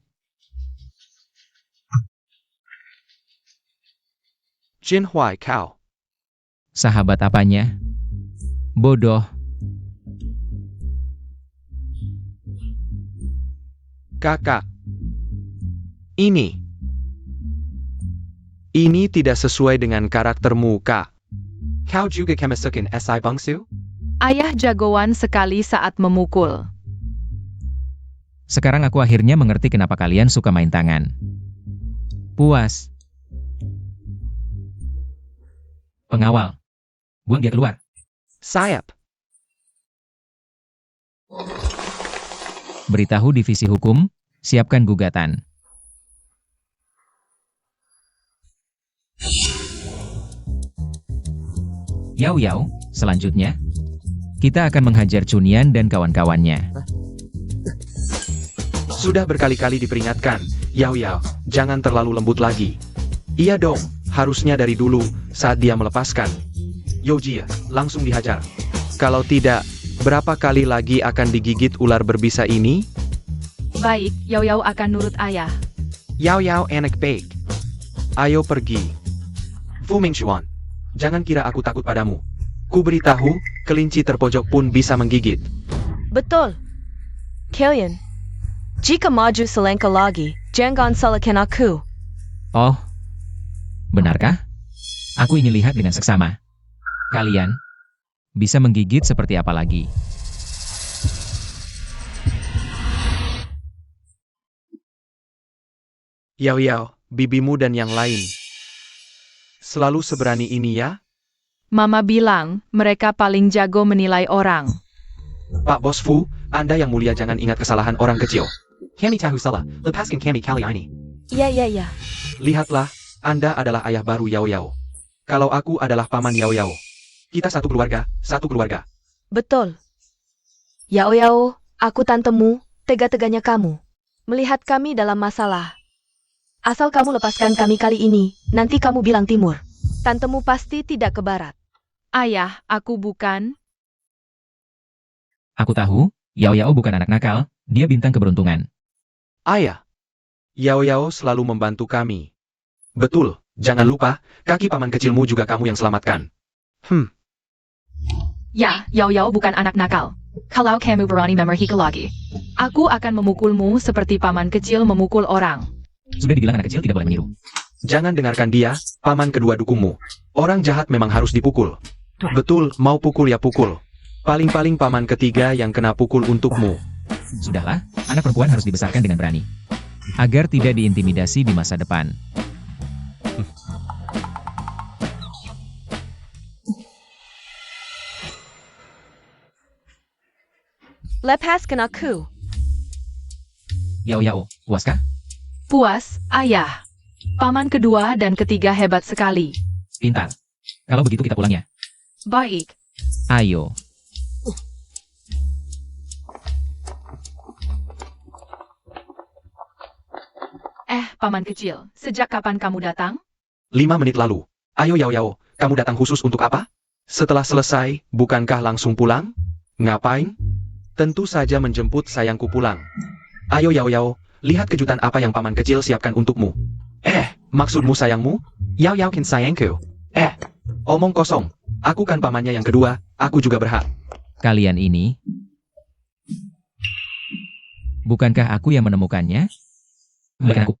Jin Huai kau. Sahabat apanya? Bodoh. Kakak. Ini tidak sesuai dengan karaktermu, Kak. Kau juga kemasukin SI Bangsu? Ayah jagoan sekali saat memukul. Sekarang aku akhirnya mengerti kenapa kalian suka main tangan. Puas. Pengawal. Buang dia keluar. Sayap. Beritahu divisi hukum, siapkan gugatan. Yao Yao, selanjutnya, kita akan menghajar Chunyan dan kawan-kawannya. Sudah berkali-kali diperingatkan, Yao Yao, jangan terlalu lembut lagi. Iya dong, harusnya dari dulu, saat dia melepaskan. Yojie, langsung dihajar. Kalau tidak, berapa kali lagi akan digigit ular berbisa ini? Baik, Yao Yao akan nurut ayah. Yao Yao anak baik. Ayo pergi. Fu Mingxuan, jangan kira aku takut padamu. Ku beritahu, kelinci terpojok pun bisa menggigit. Betul. Kalian, jika maju selangkah lagi, jangan salahkan aku. Oh, benarkah? Aku ingin lihat dengan seksama. Kalian bisa menggigit seperti apa lagi? Yao Yao, bibimu dan yang lain. Selalu seberani ini ya? Mama bilang, mereka paling jago menilai orang. Pak Bos Fu, Anda yang mulia jangan ingat kesalahan orang kecil. Kami tahu salah, lepaskan kami kali ini. Ya. Lihatlah, Anda adalah ayah baru Yao Yao. Kalau aku adalah paman Yao Yao. Kita satu keluarga, satu keluarga. Betul. Yao Yao, aku tantemu, tega-teganya kamu. Melihat kami dalam masalah. Asal kamu lepaskan kami kali ini, nanti kamu bilang timur. Tantemu pasti tidak ke barat. Ayah, aku bukan. Aku tahu, Yao Yao bukan anak nakal, dia bintang keberuntungan. Ayah, Yao Yao selalu membantu kami. Betul, jangan lupa, kaki paman kecilmu juga kamu yang selamatkan. Ya, Yao Yao bukan anak nakal. Kalau kamu berani memerhika lagi, aku akan memukulmu seperti paman kecil memukul orang. Sudah dibilang anak kecil tidak boleh meniru. Jangan dengarkan dia, paman kedua dukungmu. Orang jahat memang harus dipukul. Betul, mau pukul ya pukul. Paling-paling paman ketiga yang kena pukul untukmu. Sudahlah, anak perempuan harus dibesarkan dengan berani. Agar tidak diintimidasi di masa depan. Lepaskan aku. Yao Yao, puaskah? Puas, ayah. Paman kedua dan ketiga hebat sekali. Pintar. Kalau begitu kita pulang ya. Baik. Ayo. Paman kecil, sejak kapan kamu datang? 5 menit lalu. Ayo Yao Yao, kamu datang khusus untuk apa? Setelah selesai, bukankah langsung pulang? Ngapain? Tentu saja menjemput sayangku pulang. Ayo Yao Yao, lihat kejutan apa yang paman kecil siapkan untukmu. Maksudmu sayangmu? Yao Yao kan sayangku. Omong kosong. Aku kan pamannya yang kedua, aku juga berhak. Kalian ini. Bukankah aku yang menemukannya? Bukan aku.